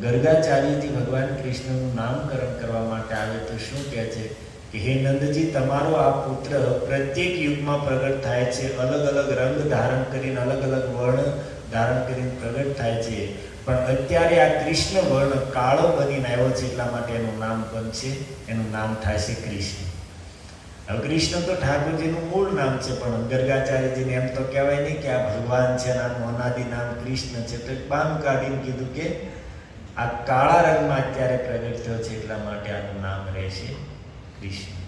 ગર્ગાચાર્યજી ભગવાન કૃષ્ણનું નામકરણ કરવા માટે આવે તો શું કહે છે કે હે નંદજી, તમારો આ પુત્ર પ્રત્યેક યુગમાં પ્રગટ થાય છે. અલગ અલગ રંગ ધારણ કરીને, અલગ અલગ વર્ણ ધારણ કરીને પ્રગટ થાય છે. પણ અત્યારે આ કૃષ્ણ વર્ણ કાળો બનીને આવ્યો છે એટલા માટે એનું નામ બનશે, એનું નામ થાય છે કૃષ્ણ. હવે કૃષ્ણ તો ઠાકોરજીનું મૂળ નામ છે પણ ગર્ગાચાર્યજીને એમ તો કહેવાય નહીં કે આ ભગવાન છે, આનું અનાદિ નામ કૃષ્ણ છે. તો એક બાનું કાઢીને કીધું કે આ કાળા રંગમાં અત્યારે પ્રગટ થયો છે એટલા માટે આનું નામ રહેશે કૃષ્ણ.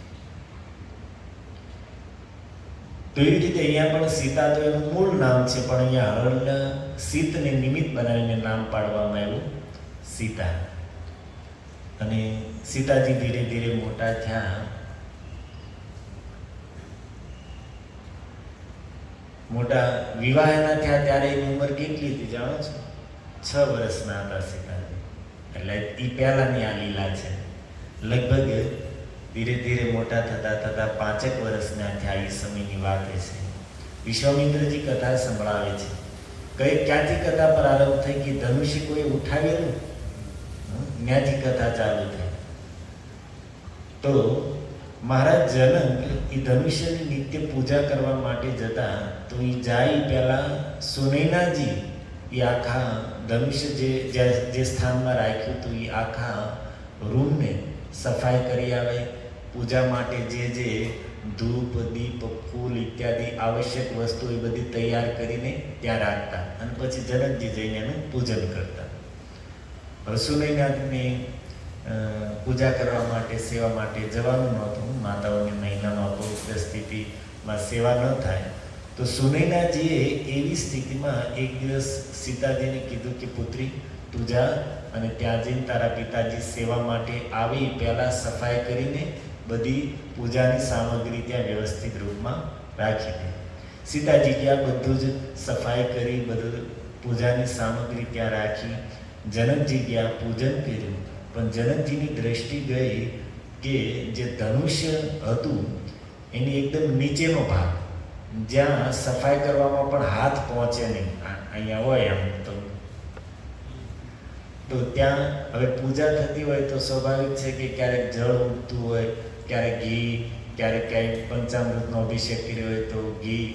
તો એવી રીતે અહીંયા પણ સીતા તો એનું મૂળ નામ છે પણ અહીંયા હળના સીતને નિમિત્ત બનાવીને નામ પાડવામાં આવ્યું સીતા. અને સીતાજી ધીરે ધીરે મોટા થયા. મોટા વિવાહના થયા ત્યારે એની ઉંમર કેટલી હતી જાણો છો? 6 વર્ષના હતા સીતાજી. એટલે એ પહેલાની આ લીલા છે. લગભગ ધીરે ધીરે મોટા થતા થતા 5 વર્ષના થયા એ સમયની વાત છે. વિશ્વામિત્રજી કથા સંભળાવે છે. ક્યાંથી કથા પ્રારંભ થઈ કે ધનુષ્ય કોઈ ઉઠાવેલું, ત્યાંથી કથા ચાલુ થઈ. તો મહારાજ જનક એ ધનુષ્યની નિત્ય પૂજા કરવા માટે જતા તો એ જાય પહેલા સુનૈનાજી એ આખા ધનુષ્ય જે સ્થાનમાં રાખ્યું હતું એ આખા રૂમને સફાઈ કરી આવે. પૂજા માટે જે ધૂપ, દીપ, ફૂલ ઇત્યાદિ આવશ્યક વસ્તુ એ બધી તૈયાર કરીને ત્યાં રાખતા અને પછી જનકજી જઈને એનું પૂજન કરતા. હવે સુનૈનાજીને પૂજા કરવા માટે, સેવા માટે જવાનું નહોતું. માતાઓની મહિનામાં પવિત્ર સ્થિતિમાં સેવા ન થાય. તો સુનૈનાજીએ એવી સ્થિતિમાં એક દિવસ સીતાજીને કીધું કે પુત્રી તું જા અને ત્યાં જઈને તારા પિતાજી સેવા માટે આવી પહેલાં સફાઈ કરીને બધી પૂજાની સામગ્રી ત્યાં વ્યવસ્થિત રૂપમાં રાખી દે. સીતાજી ત્યાં બધું જ સફાઈ કરી, બધું પૂજાની સામગ્રી ત્યાં રાખી. જનકજી ગયા, પૂજન કર્યું. પણ જનકજીની દ્રષ્ટિ ગઈ કે જે ધનુષ્ય હતું એની એકદમ નીચેનો ભાગ, જ્યાં સફાઈ કરવામાં પણ હાથ પહોંચે નહીં, અહીંયા હોય એમ તો ત્યાં હવે પૂજા થતી હોય તો સ્વાભાવિક છે કે ક્યારેક જળ ઉડતું હોય, ક્યારેક ઘી, ક્યારેક ક્યાંય પંચામૃતનો અભિષેક કર્યો હોય તો ઘી,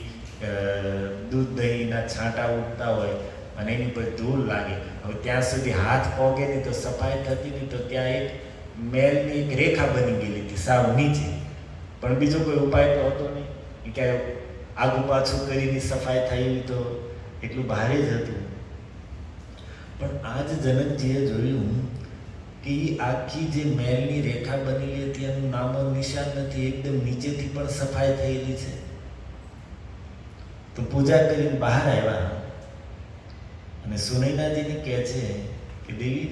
દૂધ દહીંના છાંટા ઉડતા હોય. અને એની પર ધૂળ લાગે. હવે ત્યાં સુધી હાથ પોગે નહીં તો સફાઈ થતી નહીં, તો ત્યાં એક મેલની એક રેખા બની ગયેલી હતી સાવ નીચે. પણ બીજો કોઈ ઉપાય તો હતો નહીં. એ ક્યાંય આગુ પાછું કરીને સફાઈ થઈ તો એટલું ભારે જ હતું. પણ આજ જનકજીએ જોયું કે આખી જે મેલની રેખા બનેલી હતી એનું નામો નિશાન નથી, એકદમ નીચેથી પણ સફાઈ થયેલી છે. તો પૂજા કરીને બહાર આવ્યા અને સુનૈનાજીને કહે છે કે દેવી,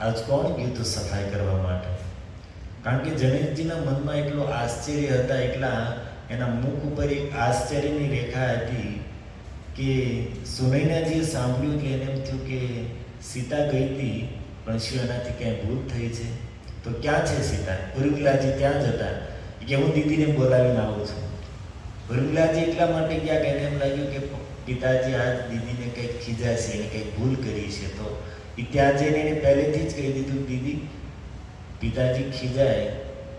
આજ કોણ ગયું તું સફાઈ કરવા માટે? કારણ કે જનકજીના મનમાં એટલો આશ્ચર્ય હતા, એટલા એના મુખ ઉપર એક આશ્ચર્યની રેખા હતી કે સુનૈનાજીએ સાંભળ્યું કે એને એમ થયું કે સીતા ગઈ હતી, પણ શું એનાથી ક્યાંય ભૂલ થઈ છે? તો ક્યાં છે સીતા? ઉર્મિલાજી ત્યાં જ હતા કે હું દીદીને બોલાવીને આવું છું. ઉર્મિલાજી એટલા માટે ગયા કે એને એમ લાગ્યું કે પિતાજી આજ દીદીને કંઈક ખીજાશે, એને કંઈક ભૂલ કરી છે. તો એ ત્યાં જઈને એને પહેલેથી જ કહી દીધું, દીદી પિતાજી ખીજાય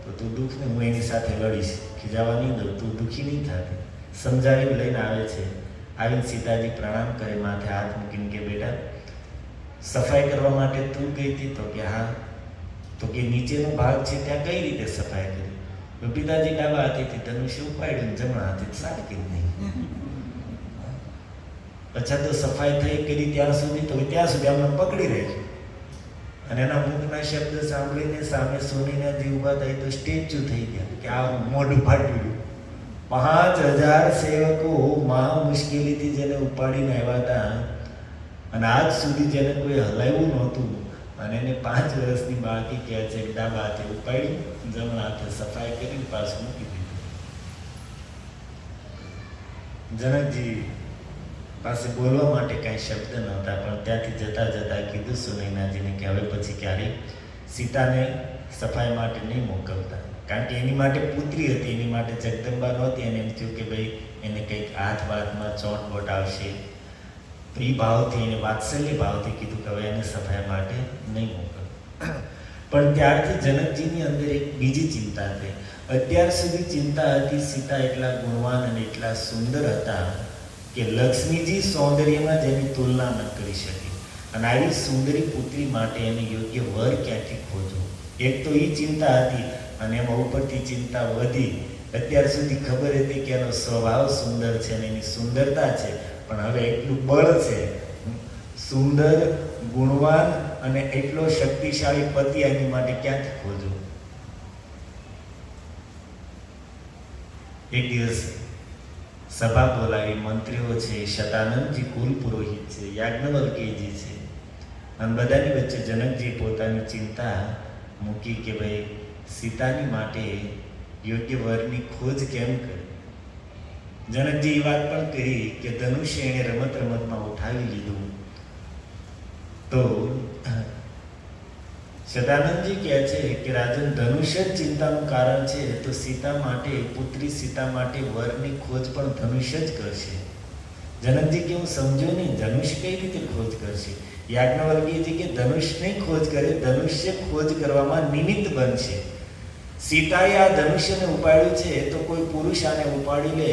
તો તું દુઃખ ને હું એની સાથે લડીશ, ખીજાવા નહીં દઉં, તું દુઃખી નહીં થતી. સમજાવીને લઈને આવે છે. આવીને સીતાજી પ્રણામ કરે, માથે હાથ મૂકીને કે બેટા સફાઈ કરવા માટે તું ગઈ હતી? તો કે હા. તો કે નીચેનો ભાગ છે ત્યાં કઈ રીતે સફાઈ કરી? તો પિતાજી ડાબા હાથેથી ધનુષ્ય ઉપાડ્યું, જમણા હાથેથી સારકી નહીં. અચ્છા, તો સફાઈ થઈ કરી ત્યાં સુધી? તો ત્યાં સુધી અમને પકડી રાખ્યું. અને એના મુખના શબ્દ સાંભળીને સામે સોનીનાજી ઊભા થાય તો સ્ટેચ્યુ થઈ ગયા કે આ મોઢું ફાટ્યું. 5000 સેવકો મહા મુશ્કેલીથી જેને ઉપાડીને આવ્યા હતા અને આજ સુધી જેને કોઈ હલાવ્યું નહોતું, અને એને 5 વર્ષની બાળકી કહે છે કે ડાબા હાથે ઉપાડી, જમણા હાથે સફાઈ કરીને પાછું મૂકી દીધું. જનકજી પાસે બોલવા માટે કાંઈ શબ્દ નહોતા, પણ ત્યાંથી જતા જતા કીધું સુનૈનાજીને કે હવે પછી ક્યારેય સીતાને સફાઈ માટે નહીં મોકલતા. કારણ કે એની માટે પુત્રી હતી, એની માટે જગદંબા નહોતી. એને એમ થયું કે ભાઈ એને કંઈક હાથ વાતમાં ચોટબોટ આવશે. તો એ ભાવથી, એને વાત્સલ્ય ભાવથી કીધું કે હવે એને સફાઈ માટે નહીં મોકલ. પણ ત્યારથી જનકજીની અંદર એક બીજી ચિંતા થઈ. અત્યાર સુધી ચિંતા હતી સીતા એટલા ગુણવાન અને એટલા સુંદર હતા કે લક્ષ્મીજી સૌંદર્યમાં જેની તુલના ન કરી શકી. અને આવી સુંદરી પુત્રી માટે એને યોગ્ય વર ક્યાંથી ખોજવું, એક તો એ ચિંતા હતી. અને એમાં ઉપરથી ચિંતા વધી. અત્યાર સુધી ખબર હતી કે એનો સ્વભાવ સુંદર છે અને એની સુંદરતા છે, પણ હવે એટલું બળ છે, સુંદર, ગુણવાન અને એટલો શક્તિશાળી પતિ એની માટે ક્યાંથી ખોજવું? એક દિવસ સભા બોલાવી, મંત્રીઓ છે, શતાનંદજી કુલ પુરોહિત છે, યાજ્ઞવલ્ક્યજી છે, અને બધાની વચ્ચે જનકજી પોતાની ચિંતા મૂકી કે ભાઈ સીતાની માટે યોગ્ય વરની ખોજ કેમ કરી? જનકજી એ વાત પણ કરી કે ધનુષ્ય એણે રમત રમતમાં ઉઠાવી લીધું. તો સદાનંદજી કહે છે કે રાજન, ધનુષ્ય જ ચિંતાનું કારણ છે, તો સીતા માટે, પુત્રી સીતા માટે વરની ખોજ પણ ધનુષ્ય જ કરશે. જનકજી કે હું સમજો નહીં, ધનુષ્ય કઈ રીતે ખોજ કરશે? યાજ્ઞવલ્ક્યજી કે ધનુષ્યની ખોજ કરે, ધનુષ્ય ખોજ કરવામાં નિમિત્ત બનશે. સીતાએ આ ધનુષ્યને ઉપાડ્યું છે, તો કોઈ પુરુષ આને ઉપાડી લે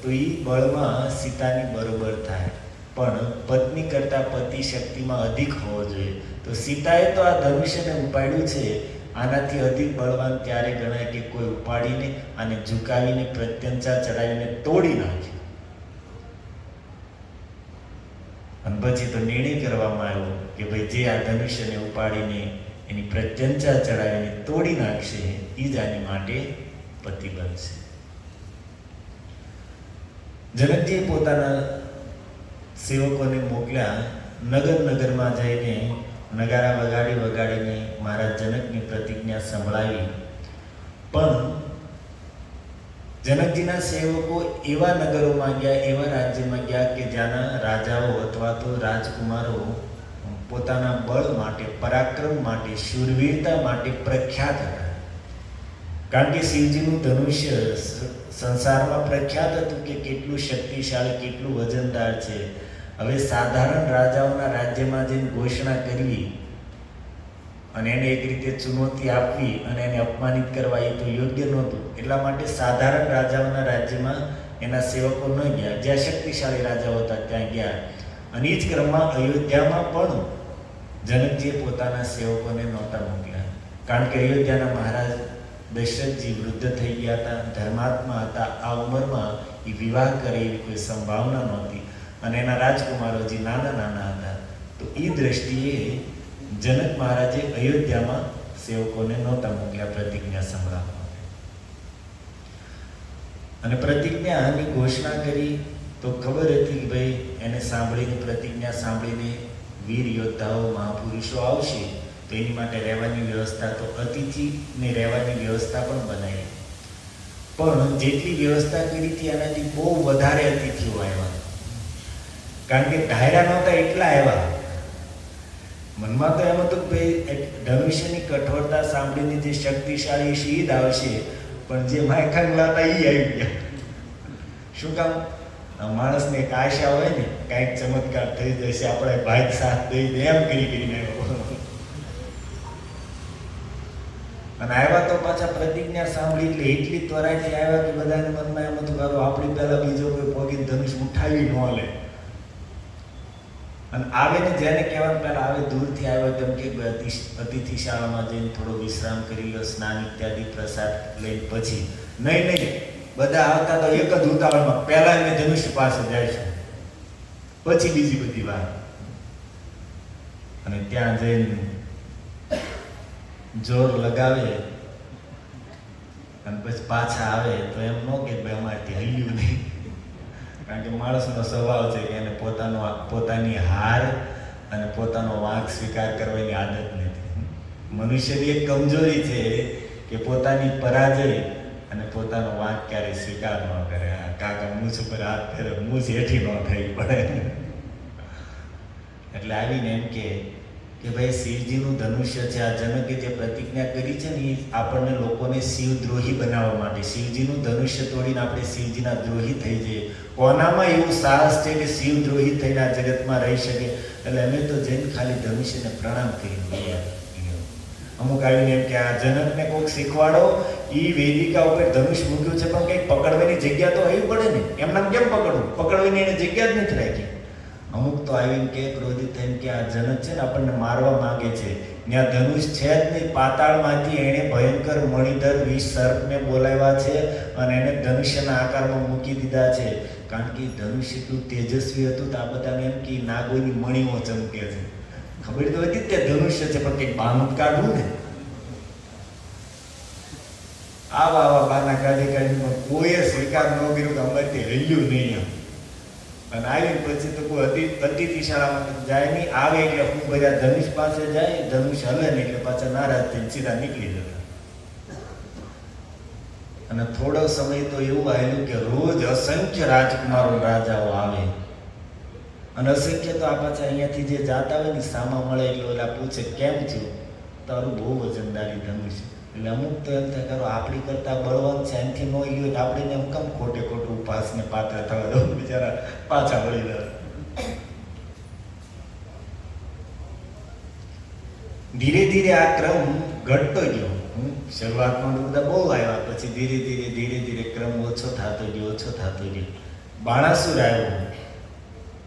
તો એ બળમાં સીતાની બરોબર થાય. પણ પત્ની કરતાં પતિ શક્તિમાં અધિક હોવો જોઈએ. તો સીતાએ તો આ ધનુષ્યને ઉપાડ્યું છે, આનાથી અધિક બળવાન ત્યારે ગણાય કે કોઈ ઉપાડીને આને ઝુકાવીને પ્રત્યંચા ચડાવીને તોડી નાખ્યું. અને પછી તો નિર્ણય કરવામાં આવ્યો કે ભાઈ જે આ ધનુષ્યને ઉપાડીને એની પ્રત્યંચા ચડાવીને તોડી નાખશે એ જ આની માટે પતિ બનશે. જનકજીએ પોતાના સેવકોને મોકલ્યા, નગરમાં જઈને નગારા વગાડીને મહારાજ જનકની પ્રતિજ્ઞા સંભળાવી. પણ જનકજીના સેવકો એવા નગરોમાં ગયા, એવા રાજ્યમાં ગયા કે જ્યાંના રાજાઓ અથવા તો રાજકુમારો પોતાના બળ માટે, પરાક્રમ માટે, શૂરવીરતા માટે પ્રખ્યાત હતા. કારણ કે શિવજીનું ધનુષ્ય સંસારમાં પ્રખ્યાત હતું કે કેટલું શક્તિશાળી, કેટલું વજનદાર છે. હવે સાધારણ રાજાઓના રાજ્યમાં જઈને ઘોષણા કરવી અને એને એક રીતે ચુનૌતી આપવી અને એને અપમાનિત કરવા એ તો યોગ્ય નહોતું. એટલા માટે સાધારણ રાજાઓના રાજ્યમાં એના સેવકો ન ગયા, જ્યાં શક્તિશાળી રાજાઓ હતા ત્યાં ગયા. અને એ જ ક્રમમાં અયોધ્યામાં પણ જનકજીએ પોતાના સેવકોને નહોતા મોકલ્યા, કારણ કે અયોધ્યાના મહારાજ દશરથજી વૃદ્ધ થઈ ગયા હતા, ધર્માત્મા હતા. આ ઉંમરમાં એ વિવાહ કરે એવી કોઈ સંભાવના નહોતી અને એના રાજકુમારો હજી નાના નાના હતા. તો એ દ્રષ્ટિએ જનક મહારાજે અયોધ્યામાં સેવકોને નહોતા મોકલ્યા પ્રતિજ્ઞા સંભળાવવા. અને પ્રતિજ્ઞાની ઘોષણા કરી તો ખબર હતી કે ભાઈ એને સાંભળીને, પ્રતિજ્ઞા સાંભળીને વીર યોદ્ધાઓ મહાપુરુષો આવશે તો એની માટે રહેવાની વ્યવસ્થા, તો અતિથિને રહેવાની વ્યવસ્થા પણ બનાવી. પણ જેટલી વ્યવસ્થા કરી હતી એનાથી બહુ વધારે અતિથિઓ આવ્યા, કારણ કે ધાર્યા નહોતા એટલા આવ્યા. મનમાં તો એમ હતું કે ભાઈ ધનુષ્યની કઠોરતા સાંભળીને જે શક્તિશાળી શહીદ આવશે, પણ જે માયખાંગલા હતા એ આવી ગયા. શું કામ? માણસને એક આશા હોય ને, કાંઈક ચમત્કાર થઈ જશે, આપણે ભાઈ સાથ દઈ દે, એમ કરીને અને આવ્યા તો પાછા પ્રતિજ્ઞા સાંભળી એટલે એટલી ત્વરાથી આવ્યા કે બધાને મનમાં એમ હતું કે આપણી પહેલા બીજો કોઈ પોગી ધનુષ ઉઠાવી ન લે. અને આવે ને જેને કહેવાનું પહેલા આવે દૂરથી આવ્યો તેમ કે અતિથિ શાળામાં જઈને થોડો વિશ્રામ કરી લો, સ્નાન ઇત્યાદિ પ્રસાદ લઈ પછી. નહીં, બધા આવતા તો એક જ ઉતાવળમાં પહેલા મેં ધનુષ્ય પાસે જાય છે, પછી બીજી બધી વાત. અને ત્યાં જઈને જોર લગાવે અને પછી પાછા આવે તો એમ ન કે ભાઈ અમારાથી હલ્યું નહીં, કારણ કે માણસનો સ્વભાવ છે કે એને પોતાની હાર અને પોતાનો વાંક સ્વીકાર કરવાની આદત નથી. મનુષ્યની એક કમજોરી છે કે પોતાની પરાજય અને પોતાનો વાંક ક્યારેય સ્વીકાર ન કરે. કાકા મૂછ ઉપર હાથ ફેરે, મૂછ હેઠી ન થઈ પડે. એટલે આવીને એમ કે ભાઈ શિવજીનું ધનુષ્ય છે, આ જનકે જે પ્રતિજ્ઞા કરી છે ને એ આપણને લોકોને શિવદ્રોહી બનાવવા માટે. શિવજીનું ધનુષ્ય તોડીને આપણે શિવજીના દ્રોહી થઈ જઈએ. કોનામાં એવું સાહસ છે કે શિવદ્રોહી થઈને આ જગતમાં રહી શકે? એટલે અમે તો જઈને ખાલી ધનુષ્યને પ્રણામ કરી દઈએ. અમુક આવીને એમ કે આ જનકને કોઈક શીખવાડો, એ વેદિકા ઉપર ધનુષ મૂક્યું છે પણ કંઈક પકડવાની જગ્યા તો આવી પડે ને, એમનામ કેમ પકડવું? પકડવાની એને જગ્યા જ નથી રાખી. અમુક તો આવીને કે ક્રોધિત થઈને કે આ જનક છે ને આપણને મારવા માંગે છે, ત્યાં ધનુષ છે જ નહીં. પાતાળમાંથી એણે ભયંકર મણિધર વિષ સર્પને બોલાવ્યા છે અને એને ધનુષ્યના આકારમાં મૂકી દીધા છે, કારણ કે ધનુષ એટલું તેજસ્વી હતું તો આ બધાને એમ કે નાગોની મણીઓ ચમકે છે. ખબર તો હતી તે ધનુષ્ય છે પણ કંઈક બહાનું કાઢવું ને. આવા બાના કાઢી કોઈએ સ્વીકાર ન કર્યો કે અમારથી હલ્યું નહીં. અને આવીને પછી તો કોઈ અતિથિ શાળામાં જાય નહીં. આવે એટલે હું બધા ધનુષ પાસે જાય, ધનુષ હલે ને એટલે પાછા નારાજ થઈને સીધા નીકળી જતા. અને થોડો સમય તો એવું આવેલું કે રોજ અસંખ્ય રાજકુમારો રાજાઓ આવે અને અસંખ્ય તો આ પાછા અહીંયાથી જે જાતા હોય ને સામા મળે એટલે ઓલા પૂછે કેમ થયું? તારું બહુ વજનદારી ધનુષ. એટલે અમુક તો એમ થાય કરો આપણી કરતા બળવાન છે, એમથી ન ગયો એટલે આપણે એમ કેમ ખોટે ખોટું ઉપાસને પાત્ર થવા દો, બિચારા પાછા વળી જાય. ધીરે ધીરે આ ક્રમ ઘટતો ગયો. શરૂઆતમાં બધા બહુ આવ્યા, પછી ધીરે ધીરે ક્રમ ઓછો થતો ગયો. બાણાસુર આવ્યો,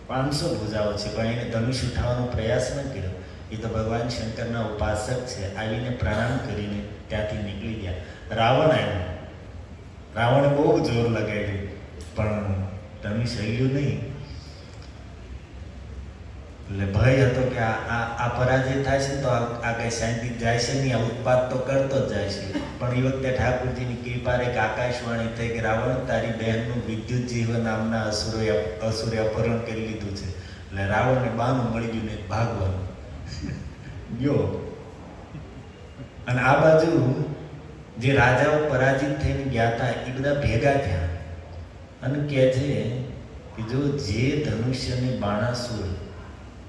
500 ભુજાઓ છે પણ એને ધનુષ ઉઠાવવાનો પ્રયાસ ન કર્યો. એ તો ભગવાન શંકરના ઉપાસક છે. આવીને પ્રણામ કરીને ત્યાંથી નીકળી ગયા. રાવણ આવ્યો, રાવણે બહુ જોર લગાવ્યું પણ ધનુષ હલ્યું નહીં. એટલે ભય હતો કે આ પરાજય થાય છે તો આ કઈ શાંતિ જાય છે નહીં, આ ઉત્પાદ તો કરતો જ જાય છે. પણ એ વખતે ઠાકોરજીની કૃપા રે કે આકાશવાણી થઈ કે રાવણ તારી બહેનનું વિદ્યુત જીવ નામના અસુરે અપહરણ કરી લીધું છે. એટલે રાવણને બાનું મળી ગયું ને ભાગવાનું ગયો. અને આ બાજુ જે રાજાઓ પરાજિત થઈને ગયા હતા એ બધા ભેગા થયા અને કહે છે કે જો જે ધનુષ્યને બાણાસુર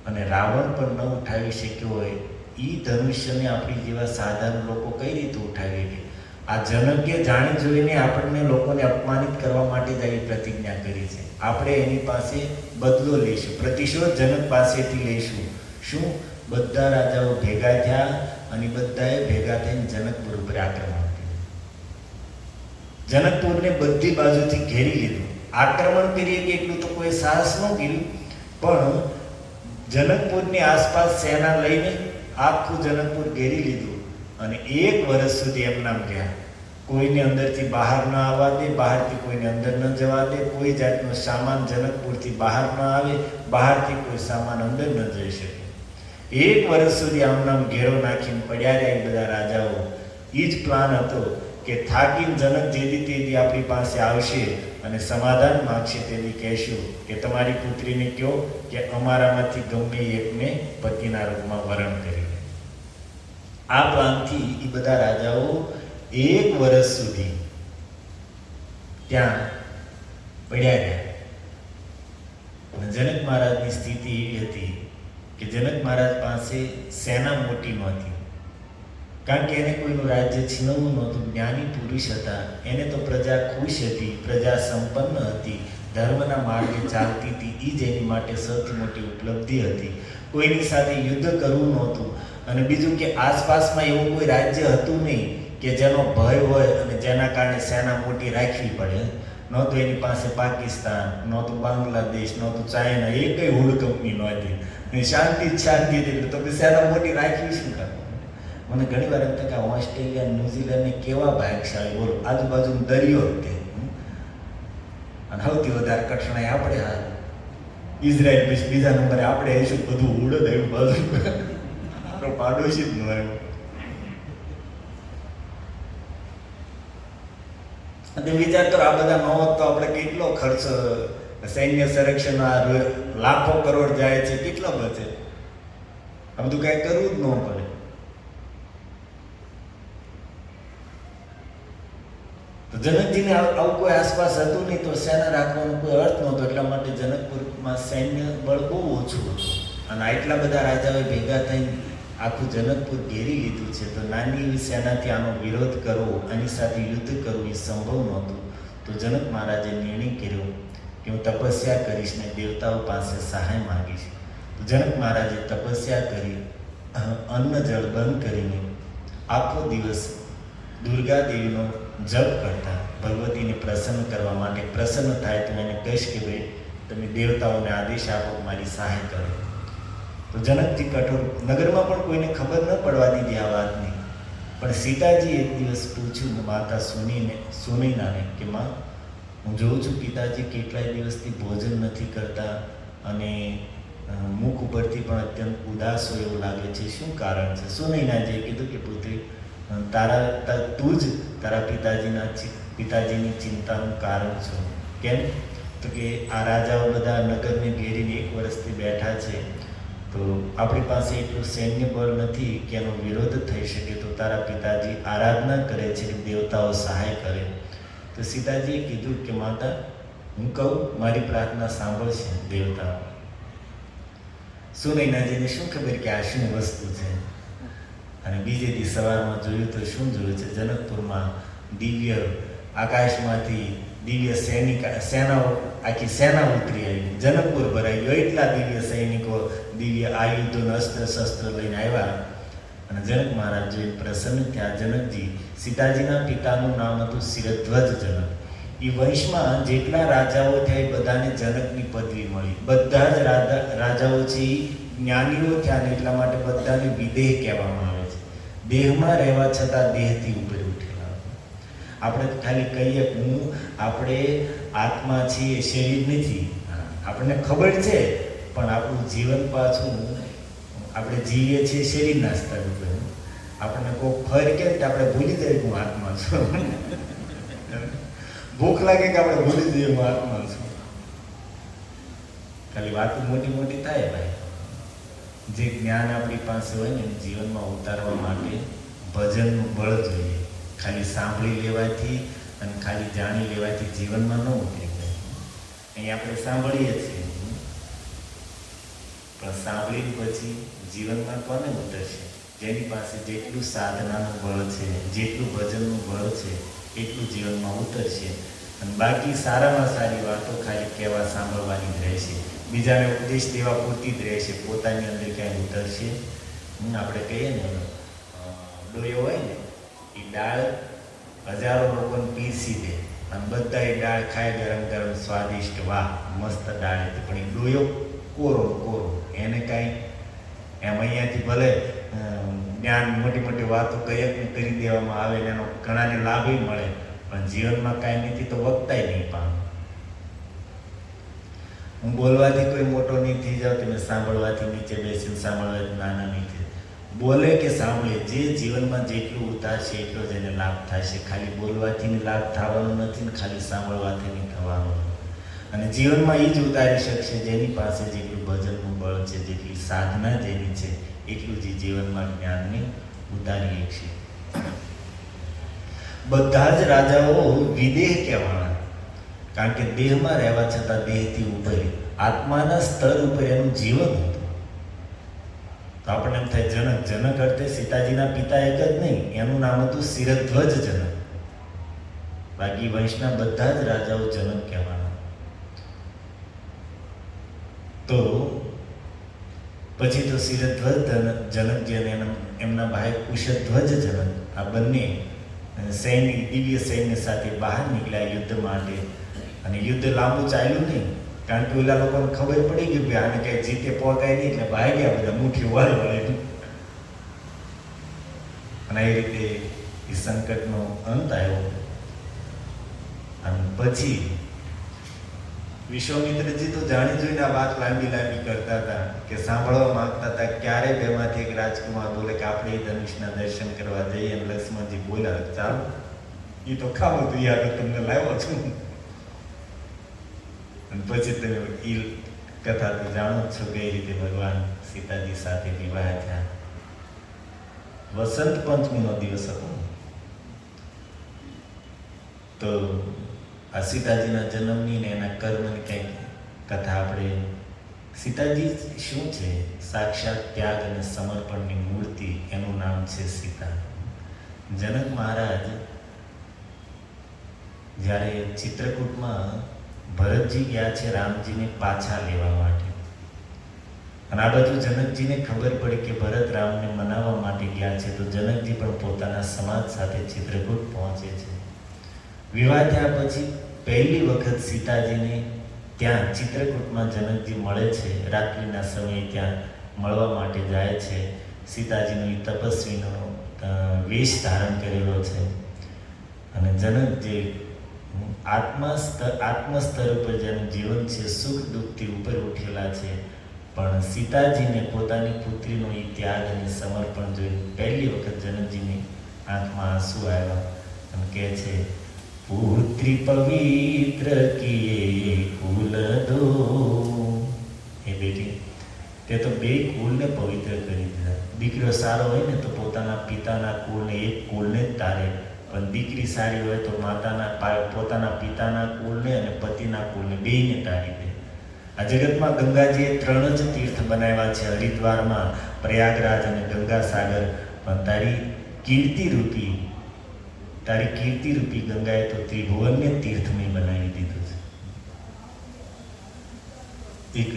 અને રાવણ પણ ન ઉઠાવી શક્યો હોય એ ધનુષ્યને આપણી જેવા સાધારણ લોકો કઈ રીતે ઉઠાવી લે? આ જનકે જાણી જોઈને આપણને લોકોને અપમાનિત કરવા માટે જ આવી પ્રતિજ્ઞા કરી છે. આપણે એની પાસે બદલો લઈશું, પ્રતિશોધ જનક પાસેથી લઈશું. શું? બધા રાજાઓ ભેગા થયા અને બધાએ ભેગા થઈને જનકપુર ઉપર આક્રમણ કર્યું. જનકપુરને બધી બાજુથી ઘેરી લીધું. આક્રમણ કરીએ કે એટલું તો કોઈ સાહસ ન કર્યું, પણ જનકપુરની આસપાસ સેના લઈને આખું જનકપુર ઘેરી લીધું અને 1 વર્ષ સુધી એમનામ ગયા. કોઈને અંદરથી બહાર ન આવવા દે, બહારથી કોઈને અંદર ન જવા દે, કોઈ જાતનો સામાન જનકપુરથી બહાર ન આવે, બહારથી કોઈ સામાન અંદર ન જઈ શકે. 1 વર્ષ સુધી આમનામ ઘેરો નાખીને પડ્યા રહ્યા એ બધા રાજાઓ. એ જ પ્લાન હતો કે થાકીને જનક જેદી તેદી આપણી પાસે આવશે અને સમાધાન માગશે તેદી કહેશું કે તમારી પુત્રીને કહો કે અમારામાંથી ગમે એકને પતિના રૂપમાં વરણ કરી લે. આ પ્લાનથી એ બધા રાજાઓ 1 વર્ષ સુધી ત્યાં પડ્યા રહ્યા. અને જનક મહારાજની સ્થિતિ એવી હતી કે જનક મહારાજ પાસે સેના મોટી નહોતી, કારણ કે એને કોઈનું રાજ્ય છીનવવું નહોતું. જ્ઞાની પુરુષ હતા, એને તો પ્રજા ખુશ હતી, પ્રજા સંપન્ન હતી, ધર્મના માર્ગે ચાલતી હતી. એ જ એની માટે સૌથી મોટી ઉપલબ્ધિ હતી. કોઈની સાથે યુદ્ધ કરવું નહોતું. અને બીજું કે આસપાસમાં એવું કોઈ રાજ્ય હતું નહીં કે જેનો ભય હોય અને જેના કારણે સેના મોટી રાખવી પડે. નહોતું એની પાસે પાકિસ્તાન, નહોતું બાંગ્લાદેશ, નહોતું ચાઇના, એ કઈ હુડ કંપની નહોતી. શાંતિ હતી, તો કે સેના મોટી રાખવી શું કામ? મને ઘણી વાર એમ થાય કે ઓસ્ટ્રેલિયા, ન્યુઝીલેન્ડને કેવા ભાગશાળી, બોલો, આજુબાજુ દરિયો જ તે. અને સૌથી વધારે કઠણાઈ આપણે હાલ ઇઝરાયલ પછી બીજા નંબરે આપણે આવીશું, બધું ઉડદ આવ્યું બાજુ, આપણો પાડોશી જ ન આવ્યો. અને વિચાર કરો, આ બધા ન હોત તો આપણે કેટલો ખર્ચ, સૈન્ય સંરક્ષણ લાખો કરોડ જાય છે, કેટલો બચે? આ બધું કાંઈ કરવું જ ન પડે. તો જનકજીને આવું કોઈ આસપાસ હતું નહીં, તો સેના રાખવાનો કોઈ અર્થ નહોતો. એટલા માટે જનકપુરમાં સૈન્ય બળ બહુ ઓછું હતું. અને આટલા બધા રાજાઓએ ભેગા થઈને આખું જનકપુર ઘેરી લીધું છે, તો નાની એવી સેનાથી આનો વિરોધ કરવો, આની સાથે યુદ્ધ કરવું એ સંભવ નહોતું. તો જનક મહારાજે નિર્ણય કર્યો કે હું તપસ્યા કરીશ ને દેવતાઓ પાસે સહાય માંગીશ. તો જનક મહારાજે તપસ્યા કરી, અન્ન જળ બંધ કરીને આખો દિવસ દુર્ગા દેવીનો જપ કરતા, ભગવતીને પ્રસન્ન કરવા માટે. પ્રસન્ન થાય તો એને કહીશ કે ભાઈ તમે દેવતાઓને આદેશ આપો, મારી સહાય કરો. તો જનકજી કઠોર, નગરમાં પણ કોઈને ખબર ન પડવા દીધી આ વાતની. પણ સીતાજી એક દિવસ પૂછ્યું માતા સુનૈનાને કે માં, હું જોઉં છું પિતાજી કેટલાય દિવસથી ભોજન નથી કરતા અને મુખ ઉપરથી પણ અત્યંત ઉદાસ હોય એવું લાગે છે, શું કારણ છે? સુનૈનાજીએ કીધું કે પુત્રી, તું જ તારા પિતાજીની ચિંતાનું કારણ છો. કેમ? તો કે આ રાજાઓ બધા નગરને ઘેરીને 1 વર્ષથી બેઠા છે, તો આપણી પાસે એટલું સૈન્ય બળ નથી કે એનો વિરોધ થઈ શકે. તો તારા પિતાજી આરાધના કરે છે કે દેવતાઓ સહાય કરે. તો સીતાજીએ કીધું કે માતા, હું કહું, મારી પ્રાર્થના સાંભળશે દેવતાઓ. સુનૈનાજીને શું ખબર કે આ શું વસ્તુ છે? અને બીજે દી સવારમાં જોયું તો શું જોયું છે? જનકપુરમાં દિવ્ય આકાશમાંથી દિવ્ય સેનાઓ, આખી સેના ઉતરી આવી, જનકપુર ભરાઈ ગયો. એટલા દિવ્ય સૈનિકો, દિવ્ય આયુધો, અસ્ત્ર શસ્ત્ર લઈને આવ્યા. અને જનક મહારાજ જોઈને પ્રસન્ન થયા. જનકજી, સીતાજીના પિતાનું નામ હતું શિરધ્વજ જનક. એ વંશમાં જેટલા રાજાઓ થયા એ બધાને જનકની પદવી મળી. બધા જ રાજાઓ છે એ જ્ઞાનીઓ થયા ને એટલા માટે બધાને વિદેહ કહેવામાં આવે છે. દેહમાં રહેવા છતાં દેહથી ઉપર ઉઠેલા. આપણે ખાલી કહીએ હું, આપણે આત્મા છીએ, શરીર નથી. આપણને ખબર છે, પણ આપણું જીવન પાછું આપણે જીવીએ છીએ શરીરના સ્તર ઉપર. આપણને કોઈ ફર કે આપણે ભૂલી જઈએ હું આત્મા છું. ભૂખ લાગે કે આપણે ભૂલી જઈએ હું આત્મા છું. ખાલી વાતો મોટી મોટી થાય ભાઈ. જે જ્ઞાન આપણી પાસે હોય ને જીવનમાં ઉતારવા માટે ભજનનું બળ જોઈએ. ખાલી સાંભળી લેવાથી અને ખાલી જાણી લેવાથી જીવનમાં ન ઉતરી જાય. અહીં આપણે સાંભળીએ છીએ, પણ સાંભળીને પછી જીવનમાં કોને ઉતરશે? જેની પાસે જેટલું સાધનાનું બળ છે, જેટલું ભજનનું બળ છે, એટલું જીવનમાં ઉતરશે. અને બાકી સારામાં સારી વાતો ખાલી કહેવા સાંભળવાની જ રહેશે, બીજાને ઉપદેશ દેવા પૂરતી જ રહેશે, પોતાની અંદર ક્યાંય ઉતરશે. આપણે કહીએ ને ડોયો હોય ને, એ દાળ હજારો લોકોને પીસી દે અને બધા એ દાળ ખાય ગરમ ગરમ સ્વાદિષ્ટ, વાહ મસ્ત દાળ હતી, પણ એ ડોયો કોરો કોરો. એને કાંઈ એમ અહીંયાથી ભલે જ્ઞાન મોટી મોટી વાતો કયકને કરી દેવામાં આવે ને એનો ઘણાને લાભ મળે, પણ જીવનમાં કાંઈ નથી તો વક્તાય નહીં પામે. હું બોલવાથી કોઈ મોટો નહીં થઈ જાઉં, તમે સાંભળવાથી નીચે બેસીને સાંભળવાથી નાના નહીં થઈ. બોલે કે સાંભળે, જે જીવનમાં જેટલું ઉતારશે એટલો જ એને લાભ થશે. ખાલી બોલવાથી લાભ થવાનો નથી ને ખાલી સાંભળવાથી નહીં થવાનો. અને જીવનમાં એ જ ઉતારી શકશે જેની પાસે જેટલું ભજનનું બળ છે, જેટલી સાધના જેની છે, એટલું જ જીવનમાં જ્ઞાનને ઉતારી શકશે. બધા જ રાજાઓ વિદેહ કહેવાના, કારણ કે દેહમાં રહેવા છતાં દેહથી ઉપર આત્માના સ્તર ઉપર એનું જીવન હતું. તો આપણને એમ થાય જનક અર્થે સીતાજીના પિતા એક જ નહીં, એનું નામ હતું શિરધ્વજ જનક. બાકી વંશના બધા જ રાજાઓ જનક કહેવાના. તો પછી તો શિરધ્વજ જનકજી અને એમના ભાઈ કુશધ્વજ જનક, આ બંને સૈનિક દિવ્ય સૈન્ય સાથે બહાર નીકળ્યા યુદ્ધ માટે. અને યુદ્ધ લાંબુ ચાલ્યું નહીં, કારણ કે ઓલા લોકોને ખબર પડી ગઈ કે આને કઈ જીતે પહોંચાય નહીં, એટલે ભાગ્યા બધા મુઠ્ઠી વાળી. અને એ રીતે એ સંકટનો અંત આવ્યો. અને પછી વિશ્વામિત્રજી તો જાણી જોઈને આ વાત લાંબી કરતા હતા, કે સાંભળવા માંગતા હતા ક્યારે બેમાંથી એક રાજકુમાર બોલે કે આપણે એ ધનુષના દર્શન કરવા જઈએ. અને લક્ષ્મણજી બોલ્યા, ચાલો એ તો ખાવો તો યાદ તમને લાવ્યો છું. અને પછી તમે એ કથા તો જાણો જ છો કઈ રીતે ભગવાન સીતાજી સાથે વિવાહ થયા. વસંત પંચમીનો દિવસ હતો. તો આ સીતાજીના જન્મની ને એના કર્મની કંઈક કથા આપણે. સીતાજી શું છે? સાક્ષાત ત્યાગ અને સમર્પણની મૂર્તિ. એનું નામ છે સીતા. જનક મહારાજ જ્યારે ચિત્રકૂટમાં ભરતજી ગયા છે રામજીને પાછા લેવા માટે, અને આ બધું જનકજીને ખબર પડી કે ભરત રામને મનાવવા માટે ગયા છે, તો જનકજી પણ પોતાના સમાજ સાથે ચિત્રકૂટ પહોંચે છે. વિવાહ થયા પછી પહેલી વખત સીતાજીને ત્યાં ચિત્રકૂટમાં જનકજી મળે છે. રાત્રિના સમયે ત્યાં મળવા માટે જાય છે. સીતાજીનો એ તપસ્વીનો વેશ ધારણ કરેલો છે. અને જનક જે આત્મ સ્તર ઉપર જેનું જીવન છે, સુખ દુઃખથી ઉપર ઉઠેલા છે, પણ સીતાજીને પોતાની પુત્રીનો એ ત્યાગ અને સમર્પણ જોઈને પહેલી વખત જનકજીની આંખમાં આંસુ આવ્યા. અને કહે છે, પુત્રી પવિત્ર કિએ કુલ દો. એ બેટી, તે તો બે કુલને પવિત્ર કરી દીધા. દીકરો સારો હોય ને તો પોતાના પિતાના કુળને, એક કુળને જ તારે, પણ દીકરી સારી હોય તો પોતાના પિતાના કુળને અને પતિના કુળને બેયને તારી દે. આ જગતમાં ગંગાજીએ 3 જ તીર્થ બનાવ્યા છે, હરિદ્વારમાં, પ્રયાગરાજ અને ગંગાસાગર. પણ તારી કીર્તિરૂપી ગંગાએ તો ત્રિભુવનને તીર્થમય બનાવી દીધું છે. એક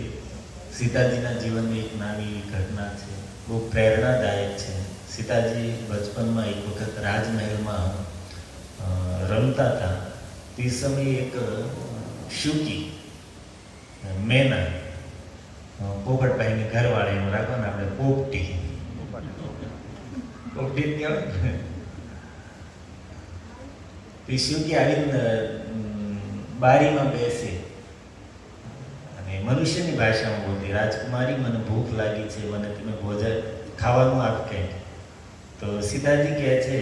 સીતાજીના જીવનની એક નાની ઘટના છે, બહુ પ્રેરણાદાયક છે. સીતાજી બચપનમાં એક વખત રાજમહેલમાં રમતા હતા. તે સમયે એક શુકી મેના, પોપટભાઈની ઘરવાળી એમ રાખો ને આપણે, પોપટી કહેવાય. તે શુકી આવીને બારીમાં બેસે અને મનુષ્યની ભાષામાં બોલતી, રાજકુમારી મને ભૂખ લાગી છે, મને તમે ભોજન ખાવાનું આપ કે. તો સીતાજી કહે છે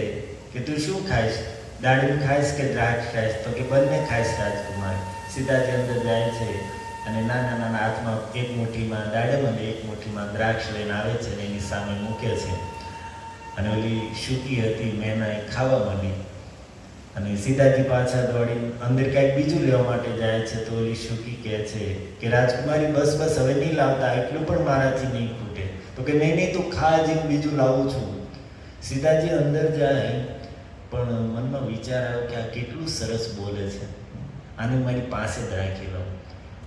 કે તું શું ખાઈશ? દાડમ ખાઈશ કે દ્રાક્ષ ખાઈશ? તો કે બંને ખાઈશ રાજકુમારી. સીતાજી અંદર જાય છે અને નાના નાના હાથમાં એક મુઠ્ઠીમાં દાડમ અને એક મુઠ્ઠીમાં દ્રાક્ષ લઈને આવે છે અને એની સામે મૂકે છે. અને ઓલી શુકી હતી મેના, એ ખાવા માંડી. અને સીતાજી પાછા દોડીને અંદર કાંઈક બીજું લેવા માટે જાય છે. તો ઓલી શુકી કહે છે કે રાજકુમારી બસ હવે નહીં લાવતા, એટલું પણ મારાથી નહીં ખૂટે. તો કે નહીં તું ખા, જ બીજું લાવું છું. સીતાજી અંદર જાય, પણ મનમાં વિચાર આવ્યો કે આ કેટલું સરસ બોલે છે, આને મારી પાસે જ રાખી લઉં.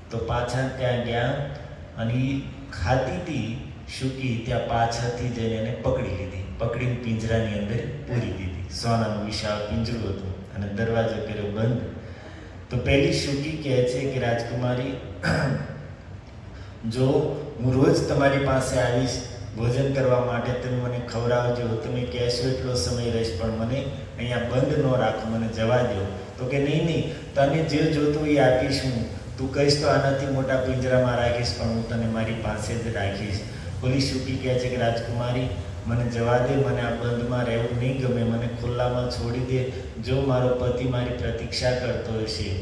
તો પાછા ત્યાં ગયા અને એ ખાતી હતી શુકી, ત્યાં પાછળથી જઈને એને પકડી લીધી. પકડીને પિંજરાની અંદર પૂરી દીધી. સોનાનું વિશાળ પિંજરું હતું અને દરવાજો કર્યો બંધ. તો પહેલી શુકી કહે છે કે રાજકુમારી, જો હું રોજ તમારી પાસે આવીશ ભોજન કરવા માટે, તમે મને ખવડાવજો, તમે કહેશો એટલો સમય રહીશ, પણ મને અહીંયા બંધ ન રાખો, મને જવા દો. તો કે નહીં નહીં, તને જે જોતું એ આપીશ હું. તું કહીશ તો આનાથી મોટા પિંજરામાં રાખીશ, પણ હું તને મારી પાસે જ રાખીશ. ઓલી શુકી કહે છે કે રાજકુમારી મને જવા દે, મને આ બંધમાં રહેવું નહીં ગમે, મને ખુલ્લામાં છોડી દે. જો મારો પતિ મારી પ્રતીક્ષા કરતો હશે.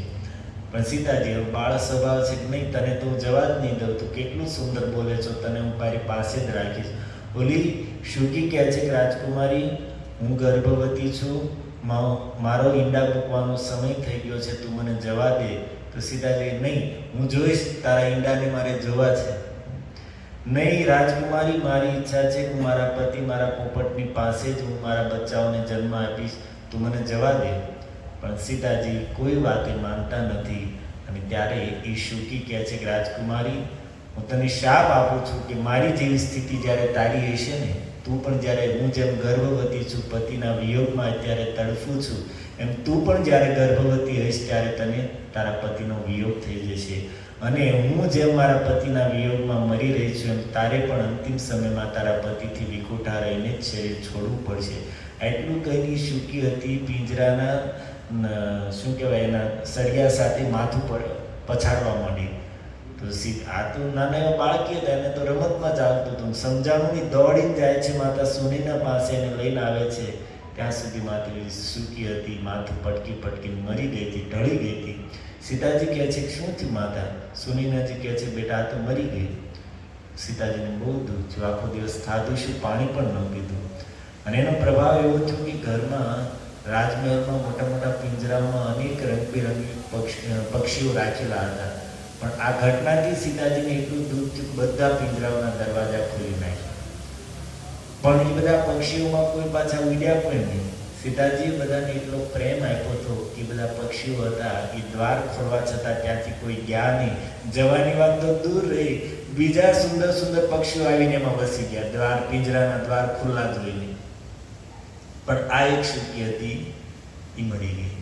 પણ સીતાજી હવે બાળ સ્વભાવ છે કે નહીં, તને તો હું જવા જ નહીં દઉં, તું કેટલું સુંદર બોલે છો, તને હું મારી પાસે જ રાખીશ. ઓલી શુકી કહે છે કે રાજકુમારી હું ગર્ભવતી છું, મારો ઈંડા મૂકવાનો સમય થઈ ગયો છે, તું મને જવા દે. તો સીતાજી નહીં, હું જોઈશ, તારા ઈંડાને મારે જોવા છે. નહીં રાજકુમારી, મારી ઈચ્છા છે કે મારા પતિ મારા પોપટની પાસે જ હું મારા બચ્ચાઓને જન્મ આપીશ, તું મને જવા દે. પણ સીતાજી કોઈ વાતે માનતા નથી. અને ત્યારે એ શુકી કહે છે કે રાજકુમારી હું તને શાપ આપું છું કે મારી જેવી સ્થિતિ જ્યારે તારી હશે ને, તું પણ જ્યારે હું જેમ ગર્ભવતી છું, પતિના વિયોગમાં અત્યારે તડફું છું, એમ તું પણ જ્યારે ગર્ભવતી હઈશ ત્યારે તને તારા પતિનો વિયોગ થઈ જશે. અને હું જેમ મારા પતિના વિયોગમાં મરી રહી છું, એમ તારે પણ અંતિમ સમયમાં તારા પતિથી વિખૂટા રહીને જ શરીર છોડવું પડશે. એટલું કહીને શુકી હતી પિંજરાના શું કહેવાય એના સળિયા સાથે માથું પછાડવા માંડી. તો આ તો નાના એવા બાળકી હતા, એને તો રમતમાં ચાલતું હતું, સમજાણું નહીં, દોડીને જાય છે માતા સુનીના પાસે, એને લઈને આવે છે. ત્યાં સુધી માતા સુકી હતી, માથું પટકી પટકીને મરી ગઈ હતી, ઢળી ગઈ હતી. સીતાજી કહે છે કે શું થયું માતા? સુનીનાજી કહે છે બેટા આ તો મરી ગઈ. સીતાજીને બહુ દુઃખ થયું, આખો દિવસ ખાધું શું, પાણી પણ ન પીધું. અને એનો પ્રભાવ એવો થયો કે ઘરમાં રાજમહેલમાં મોટા મોટા પિંજરામાં અનેક રંગબેરંગી પક્ષીઓ રાખેલા હતા. પણ આ ઘટનાથી સીતાજીને એટલું દુઃખ થયું કે બધા પિંજરાઓના દરવાજા ખોલી નાખ્યા. પણ એ બધા પક્ષીઓમાં કોઈ પાછા ઉડ્યા પણ નહીં. સીતાજીએ બધાને એટલો પ્રેમ આપ્યો હતો કે બધા પક્ષીઓ હતા એ દ્વાર ખોલવા છતાં ત્યાંથી કોઈ ગયા નહીં. જવાની વાત તો દૂર રહી, બીજા સુંદર સુંદર પક્ષીઓ આવીને એમાં વસી ગયા, પિંજરાના દ્વાર ખુલ્લા જોઈને. પણ આ એક શુકી હતી, એ મરી ગઈ.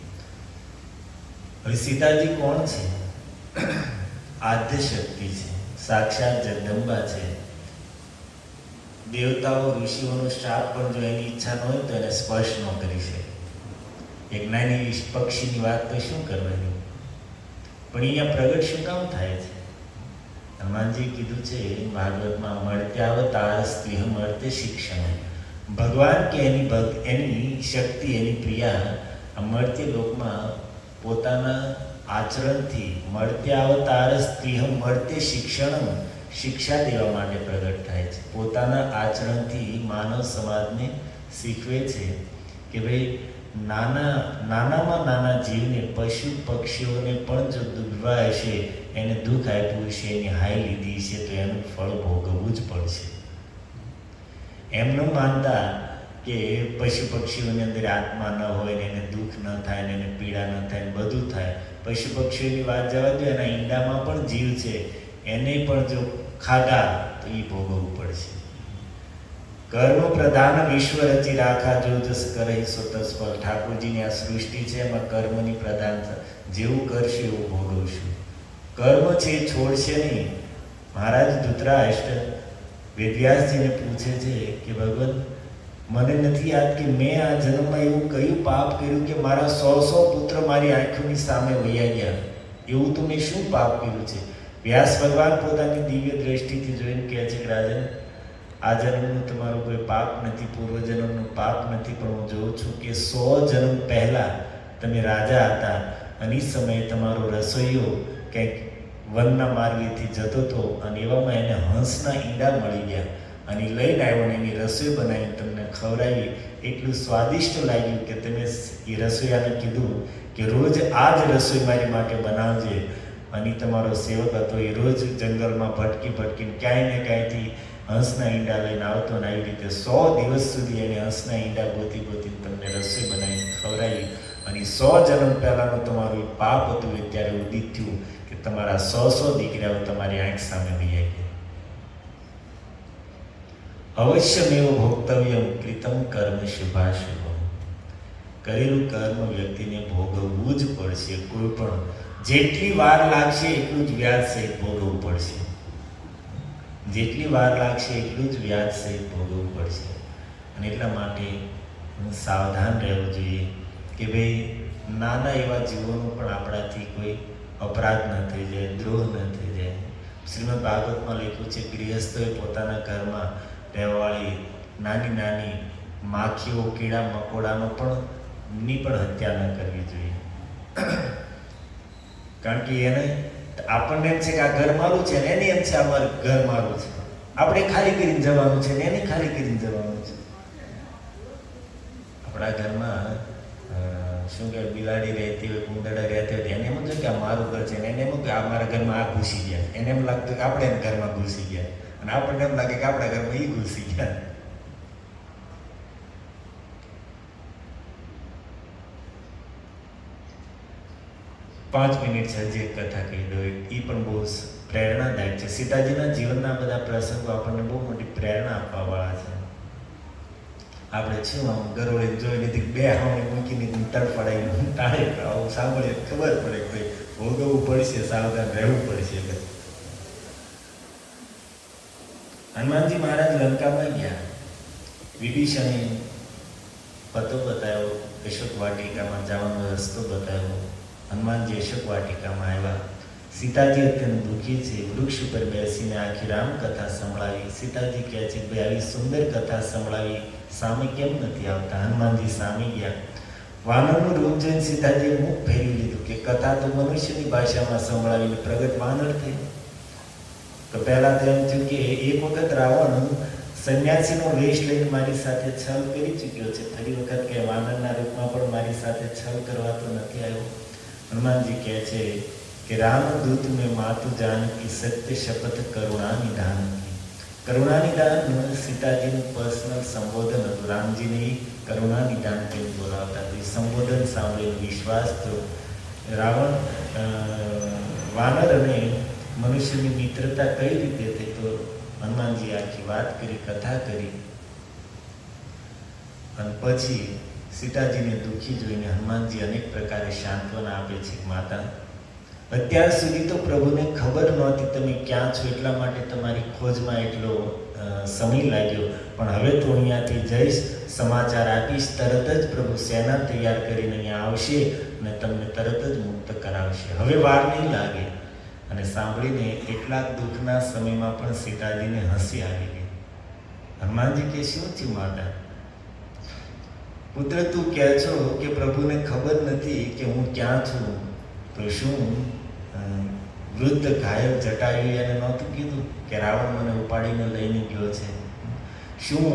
હવે સીતાજી કોણ છે? આદ્ય શક્તિ છે, સાક્ષાત જગદંબા છે. દેવતાઓ ઋષિઓનો શાપ પણ જો એની ઈચ્છા ન હોય તો એને સ્પર્શ ન કરી શકે. એક નાની પક્ષીની વાત તો શું કરવાની, પણ અહીંયા પ્રગટ શું કામ થાય છે? હનુમાનજી કીધું છે ભાગવતમાં, મળત્યાવતાર સ્ત્રીહ મળતે શિક્ષણ. ભગવાન કે એની શક્તિ, એની પ્રિયા આ મળતી લોકમાં પોતાના આચરણથી, મળત્યાવતાર સ્ત્રીહ મળતે શિક્ષણ, શિક્ષા દેવા માટે પ્રગટ થાય છે. પોતાના આચરણથી માનવ સમાજને શીખવે છે કે ભાઈ નાનામાં નાના જીવને, પશુ પક્ષીઓને પણ જો દુભવા હશે, એને દુઃખ આપ્યું હશે, એની હાઈ લીધી છે, તો એનું ફળ ભોગવવું જ પડશે. એમ ન માનતા કે પશુ પક્ષીઓની અંદર આત્મા ન હોય ને એને દુઃખ ન થાય ને એને પીડા ન થાય ને બધું થાય. પશુ પક્ષીઓની વાત જવા દો, એના ઈંડામાં પણ જીવ છે, એને પણ જો ખાધા તો એ ભોગવવું પડશે. કર્મ પ્રધાન વિશ્વ રચી રાખા, જો જસ કરે સો તસ ફળ. ઠાકોરજીની આ સૃષ્ટિ છે, એમાં કર્મની પ્રધાનતા, જેવું કરશું એવું ભોગવશું. કર્મ છે એ છોડશે નહીં. મહારાજ ધૃતરાષ્ટ્ર વેદવ્યાસજીને પૂછે છે કે ભગવાન મને નથી યાદ કે મેં આ જન્મમાં એવું કયું પાપ કર્યું કે મારા 100 પુત્ર મારી આંખોની સામે વૈયા ગયા? એવું તો મેં શું પાપ કર્યું છે? વ્યાસ ભગવાન પોતાની દિવ્ય દ્રષ્ટિથી જોઈને કહે છે કે રાજન, આ જન્મનું તમારું કોઈ પાપ નથી, પૂર્વજન્મનું પાપ નથી, પણ હું જોઉં છું કે 100 જન્મ પહેલા તમે રાજા હતા અને એ સમયે તમારો રસોઈયો કંઈક વનના માર્ગેથી જતો હતો અને એવામાં એને હંસના ઈંડા મળી ગયા અને લઈને આવ્યો ને એની રસોઈ બનાવીને તમને ખવડાવી. એટલું સ્વાદિષ્ટ લાગ્યું કે તમે એ રસોઈયાને કીધું કે રોજ આ જ રસોઈ મારી માટે બનાવજે. અને તમારો સેવક હતો એ રોજ જંગલમાં ભટકી ભટકીને ક્યાંય ને ક્યાંયથી હંસના ઈંડા લઈને આવતો અને આવી રીતે 100 દિવસ સુધી એને હંસના ઈંડા ગોતી ગોતીને તમને રસોઈ બનાવીને ખવડાવી. અને 100 જન્મ પહેલાંનું તમારું પાપ હતું એ ત્યારે ઉદિત થયું કે તમારા 100 દીકરાઓ તમારી આંખ સામે વહી ગયા. અવશ્યમેવ ભોક્તવ્યમ કૃતમ કર્મ શુભાશુભ. કરેલું કર્મ વ્યક્તિને ભોગવવું જ પડશે. કોઈ પણ જેટલી વાર લાગશે એટલું જ વ્યાજ સહિત ભોગવવું પડશે. જેટલી વાર લાગશે એટલું જ વ્યાજ સહિત ભોગવવું પડશે. અને એટલા માટે સાવધાન રહેવું જોઈએ કે ભાઈ નાના એવા જીવોનો પણ આપણાથી કોઈ અપરાધ ન થઈ જાય, દ્રોહ ન થઈ જાય. શ્રીમદ ભાગવતમાં લખ્યું છે, ગૃહસ્થોએ પોતાના ઘરમાં રહેવાવાળી નાની નાની માખીઓ, કીડા મકોડાનો પણ હત્યા ન કરવી જોઈએ. કારણ કે એને આપણને એમ છે કે આ ઘર મારું છે ને એને એમ છે અમારું ઘર મારું છે, આપણે ખાલી કરીને જવાનું છે ને એને ખાલી કરીને જવાનું છે. આપણા ઘરમાં શું કે બિલાડી રહેતી હોય, કુંદડા રહેતી હોય, એને એમ જ કે આ મારું ઘર છે ને એને એમ કે આ મારા ઘરમાં આ ઘૂસી ગયા, એને એમ લાગતું કે આપણે એના ઘરમાં ઘૂસી ગયા, અને આપણને એમ લાગે કે આપણા ઘરમાં એ ઘૂસી ગયા. પાંચ મિનિટ હજી એક કથા કહી દો, એ પણ બહુ પ્રેરણાદાયક છે. સીતાજીના જીવનના બધા પ્રસંગો આપણને બહુ મોટી પ્રેરણા આપવા વાળા છે. આપણે શું આમ ગરોળી જોઈ લીધી, બે હાવણી મૂકીને તડફડાઈ ટાળે, આવું સાંભળીએ ખબર પડે કે ભોગવવું પડશે, સાવધાન રહેવું પડશે. હનુમાનજી મહારાજ લંકામાં ગયા, વિભીષણે પતો બતાવ્યો, અશોક વાટિકામાં જવાનો રસ્તો બતાવ્યો. હનુમાનજી અશોક વાટિકામાં આવ્યા. સીતાજી અત્યંત દુઃખી છે, વૃક્ષ ઉપર બેસીને આખી રામકથા સંભળાવી. સીતાજી કહે છે ભાઈ આવી સુંદર કથા સંભળાવી, સામે કેમ નથી આવતા? હનુમાનજી સામે ગયા. વાનરનું રૂપ જોઈને સીતાજીએ મુખ ફેરવી લીધું કે કથા તો મનુષ્યની ભાષામાં સંભળાવીને પ્રગટ વાનર થઈ. તો પહેલા તો એમ થયું કે એક વખત રાવણ સંન્યાસીનો વેશ લઈને મારી સાથે છલ કરી ચૂક્યો છે, ફરી વખત કે વાનરના રૂપમાં પણ મારી સાથે છલ કરવા તો નથી આવ્યો. હનુમાનજી કહે છે કે રામદૂત મેં માતુ જાનકી સત્ય શપથ કરુણા નિધાન કી. કરુણા નિધાન સીતાજીનું પર્સનલ સંબોધન હતું. રામજીને કરુણા નિધાન કરી બોલાવતા હતું. સંબોધન સાંભળીને વિશ્વાસ તો રાવણ વાનર અને મનુષ્યની મિત્રતા કઈ રીતે થઈ, તો હનુમાનજી આખી વાત કરી, કથા કરી. અને પછી સીતાજીને દુઃખી જોઈને હનુમાનજી અનેક પ્રકારે સાંત્વના આપે છે. માતા, અત્યાર સુધી તો પ્રભુને ખબર નહોતી તમે ક્યાં છો, એટલા માટે તમારી ખોજમાં એટલો સમય લાગ્યો, પણ હવે તો અહીંયાથી જઈશ, સમાચાર આપીશ, તરત જ પ્રભુ સેના તૈયાર કરીને અહીંયા આવશે અને તમને તરત જ મુક્ત કરાવશે, હવે વાર નહીં લાગે. અને સાંભળીને એટલા દુઃખના સમયમાં પણ સીતાજીને હસી આવી ગઈ. હનુમાનજી કે શું થયું માતા? પુત્ર, તું કહે છો કે પ્રભુને ખબર નથી કે હું ક્યાં છું, તો શું વૃદ્ધ ઘાયલ જટાયુ એને નહોતું કીધું કે રાવણ મને ઉપાડીને લઈને ગયો છે? શું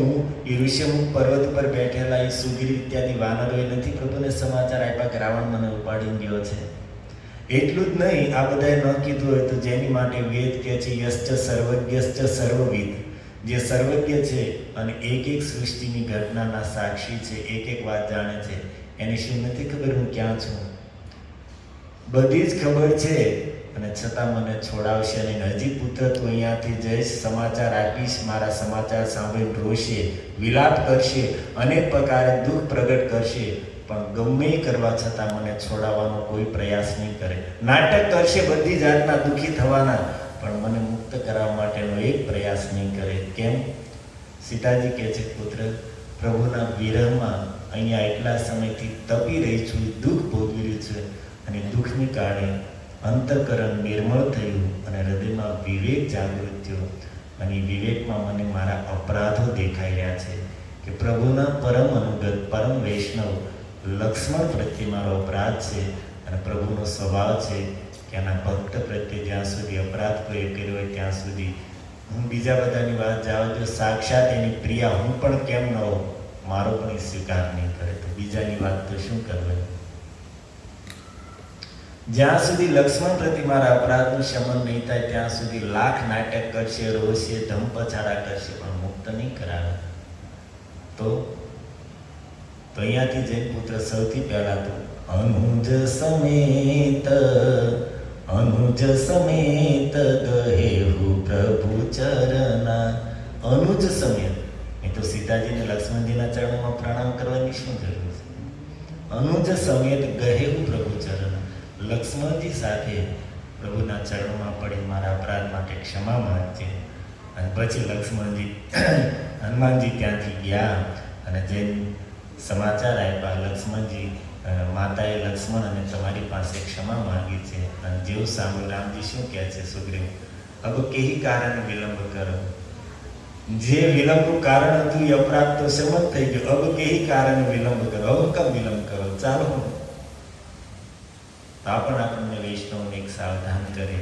એ ઋષ્યમુખ પર્વત પર બેઠેલા એ સુગ્રીવ ઇત્યાદિ વાનરોએ નથી પ્રભુને સમાચાર આપ્યા કે રાવણ મને ઉપાડીને ગયો છે? એટલું જ નહીં, આ બધાએ ન કીધું હોય તો જેની માટે વેદ કહે છે યશ્ચ સર્વજ્ઞશ્ચ સર્વવિદ, જે સર્વજ્ઞ છે અને એક એક સૃષ્ટિની ઘટનાના સાક્ષી છે, એક એક વાત જાણે છે, એને શું નથી ખબર હું ક્યાં છું? બધી જ ખબર છે, અને છતાં મને છોડાવશે નહીં. હજી પુત્ર તું અહીંયાથી જઈશ, સમાચાર આપીશ, મારા સમાચાર સાંભળીને રોશે, વિલાપ કરશે, અનેક પ્રકારે દુઃખ પ્રગટ કરશે, પણ ગમે કરવા છતાં મને છોડાવવાનો કોઈ પ્રયાસ નહીં કરે. નાટક કરશે બધી જાતના દુઃખી થવાના, પણ મને મુક્ત કરવા માટેનો એક પ્રયાસ નહીં કરે. કેમ? સીતાજી કહે છે પુત્ર, પ્રભુના વિરહમાં અહીંયા એટલા સમયથી તપી રહી છું, દુઃખ ભોગવી રહ્યું છે, અને દુઃખની કારણે અંતઃકરણ નિર્મળ થયું અને હૃદયમાં વિવેક જાગૃત થયો, અને વિવેકમાં મને મારા અપરાધો દેખાઈ રહ્યા છે કે પ્રભુના પરમ અનુગત, પરમ વૈષ્ણવ લક્ષ્મણ પ્રત્યે મારો અપરાધ છે, અને પ્રભુનો સ્વભાવ છે કે આના ભક્ત પ્રત્યે જ્યાં સુધી અપરાધ કોઈ કર્યો હોય ત્યાં સુધી હું બીજા બધાની વાત જવા દો, સાક્ષાત એની પ્રિયા હું પણ કેમ ન હોઉં, મારો પણ એ સ્વીકાર નહીં કરે, તો બીજાની વાત તો શું કરવાની? જ્યાં સુધી લક્ષ્મણ પ્રત્યે મારા અપરાધનું શમન નહીં થાય ત્યાં સુધી લાખ નાટક કરશે, રોશે, ધમપછાડા કરશે, પણ મુક્ત નહીં કરાવે. તો અહીંયાથી જૈન પુત્ર સૌથી પહેલા તો અનુજ સમેત ગહેહુ પ્રભુ ચરણા. અનુજ સમેત, એ તો સીતાજીને લક્ષ્મણજીના ચરણોમાં પ્રણામ કરવાની શું જરૂર છે? અનુજ સમેત ગહેહુ પ્રભુ ચરણા, લક્ષ્મણજી સાથે પ્રભુના ચરણોમાં પડી મારા અપરાધ માટે ક્ષમા માંગજે. અને પછી લક્ષ્મણજી હનુમાનજી ત્યાંથી ગયા અને જેમ સમાચાર આપ્યા લક્ષ્મણજી માતાએ લક્ષ્મણ અને તમારી પાસે ક્ષમા માંગી છે. અને જેવું સાંભળ્યું રામજી શું કહે છે સુગ્રીવ, અબ કેહી કારણ વિલંબ કરો. જે વિલંબનું કારણ હતું એ અપરાધ તો સમજ થઈ ગયો. અબ કેહી કારણ વિલંબ કરો, હવે કમ વિલંબ કરો, ચાલો. તો આપણને વૈષ્ણવને એક સાવધાન કરે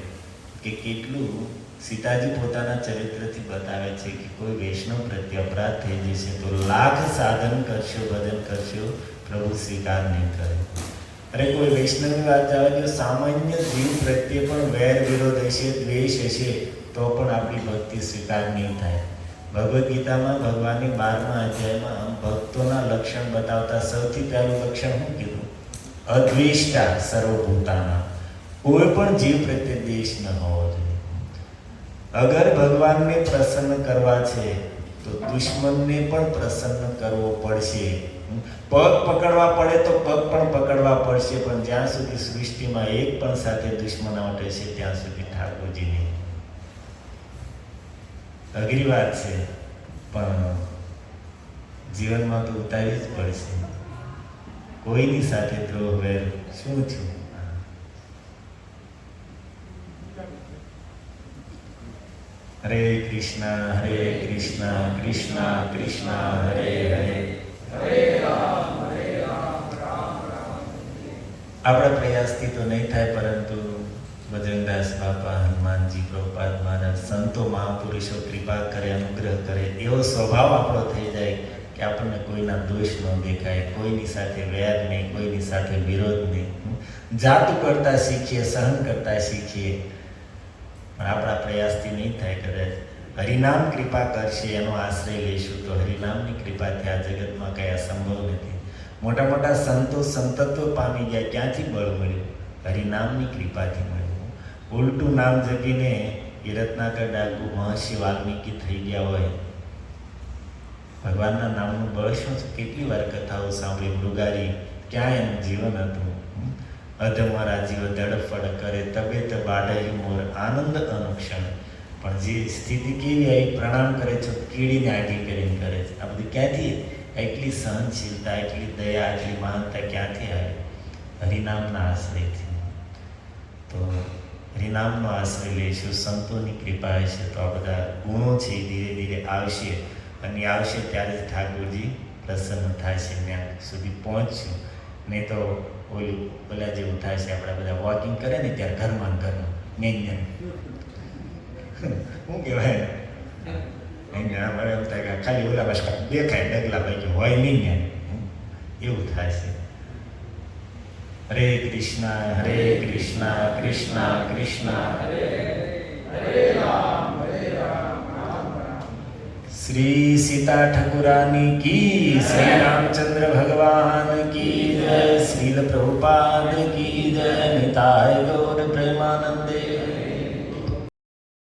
કે કેટલું સીતાજી પોતાના ચરિત્રથી બતાવે છે કે કોઈ વૈષ્ણવ પ્રત્યે અપરાધ થઈ જશે તો લાખ સાધન કરશો, ભજન કરશો, પ્રભુ સ્વીકાર નહીં કરે. અરે કોઈ વૈષ્ણવની વાત જવા દો, સામાન્ય જીવ પ્રત્યે પણ વેર વિરોધ હશે, દ્વેષ હશે તો પણ આપણી ભક્તિ સ્વીકાર નહીં થાય. ભગવદ્ ગીતામાં ભગવાનની 12મા અધ્યાયમાં ભક્તોના લક્ષણ બતાવતા સૌથી પહેલું લક્ષણ શું કીધું? અદ્વેષ્ટા સર્વભૂતાના. કોઈ પણ જીવ પ્રત્યે દ્વેષ ન હોવો જોઈએ. અગર ભગવાનને પ્રસન્ન કરવા છે તો દુશ્મનને પણ પ્રસન્ન કરવો પડશે. પગ પકડવા પડે તો પગ પણ પકડવા પડશે, પણ જ્યાં સુધી સૃષ્ટિમાં એક પણ સાથે દુશ્મનાવટ હશે ત્યાં સુધી ઠાકોરજી નહીં. અઘરી વાત છે પણ જીવનમાં તો ઉતારવી જ પડશે. કોઈની સાથે દ્રોહ વેર શું થયું? હરે કૃષ્ણ કૃષ્ણ કૃષ્ણ હરે હરે, હરે રામ રામ રામ. આપણા પ્રયાસથી તો નહીં થાય, પરંતુ બજરંગદાસ બાપા, હનુમાનજી, પ્રભુપાદ મહારાજ, સંતો મહાપુરુષો કૃપા કરે, અનુગ્રહ કરે, એવો સ્વભાવ આપણો થઈ જાય કે આપણને કોઈના દોષ ન દેખાય, કોઈની સાથે વેર નહીં, કોઈની સાથે વિરોધ નહીં. જાતું કરતા શીખીએ, સહન કરતા શીખીએ. પણ આપણા પ્રયાસથી નહીં થાય. કદાચ હરિનામ કૃપા કરશે, એનો આશ્રય લઈશું તો હરિનામની કૃપાથી આ જગતમાં કંઈ અસંભવ નથી. મોટા મોટા સંતો સંતત્વ પામી ગયા, ક્યાંથી બળ મળ્યું? હરિનામની કૃપાથી મળ્યું. ઉલટું નામ જપીને એ રત્નાકર ડાકુ મહર્ષિ વાલ્મીકી થઈ ગયા હોય. ભગવાનના નામનું બળ શું છે? કેટલી વાર કથાઓ સાંભળી. મૃગારી ક્યાં એનું જીવન હતું? અધમરા જીવ દડફડ કરે, તબેત બાઢહી મોર આનંદ અનુક્ષણ. પણ જે સ્થિતિ કેવી આવી, પ્રણામ કરે છે કીડીને આંટી કરીને કરે છે. આ બધી ક્યાંથી? એટલી સહનશીલતા, એટલી દયા, એટલી મહાનતા ક્યાંથી આવી? હરિનામના આશ્રયથી. તો હરિનામનો આશ્રય લઈશું, સંતોની કૃપા હશે તો આ બધા ગુણો છે એ ધીરે ધીરે આવશે. અને આવશે ત્યારે જ ઠાકોરજી પ્રસન્ન થશે, ત્યાં સુધી પહોંચશું. નહીં તો ઓલા જેવું થશે, આપણા બધા વોકિંગ કરે ને ત્યારે ઘરમાં મેં શું કહેવાય, અમારે એમ થાય કે ખાલી ઓલા બસ દેખાય ડગલા ભાઈ હોય નહીં ને, એવું થશે. હરે કૃષ્ણ કૃષ્ણ કૃષ્ણ હરે હરે રામ રામ રામ. શ્રી સીતા ઠાकुरानी की, श्री रामचंद्र भगवान की जय, श्रील प्रभुपाद की जय. निताय गौर प्रेमानंदे.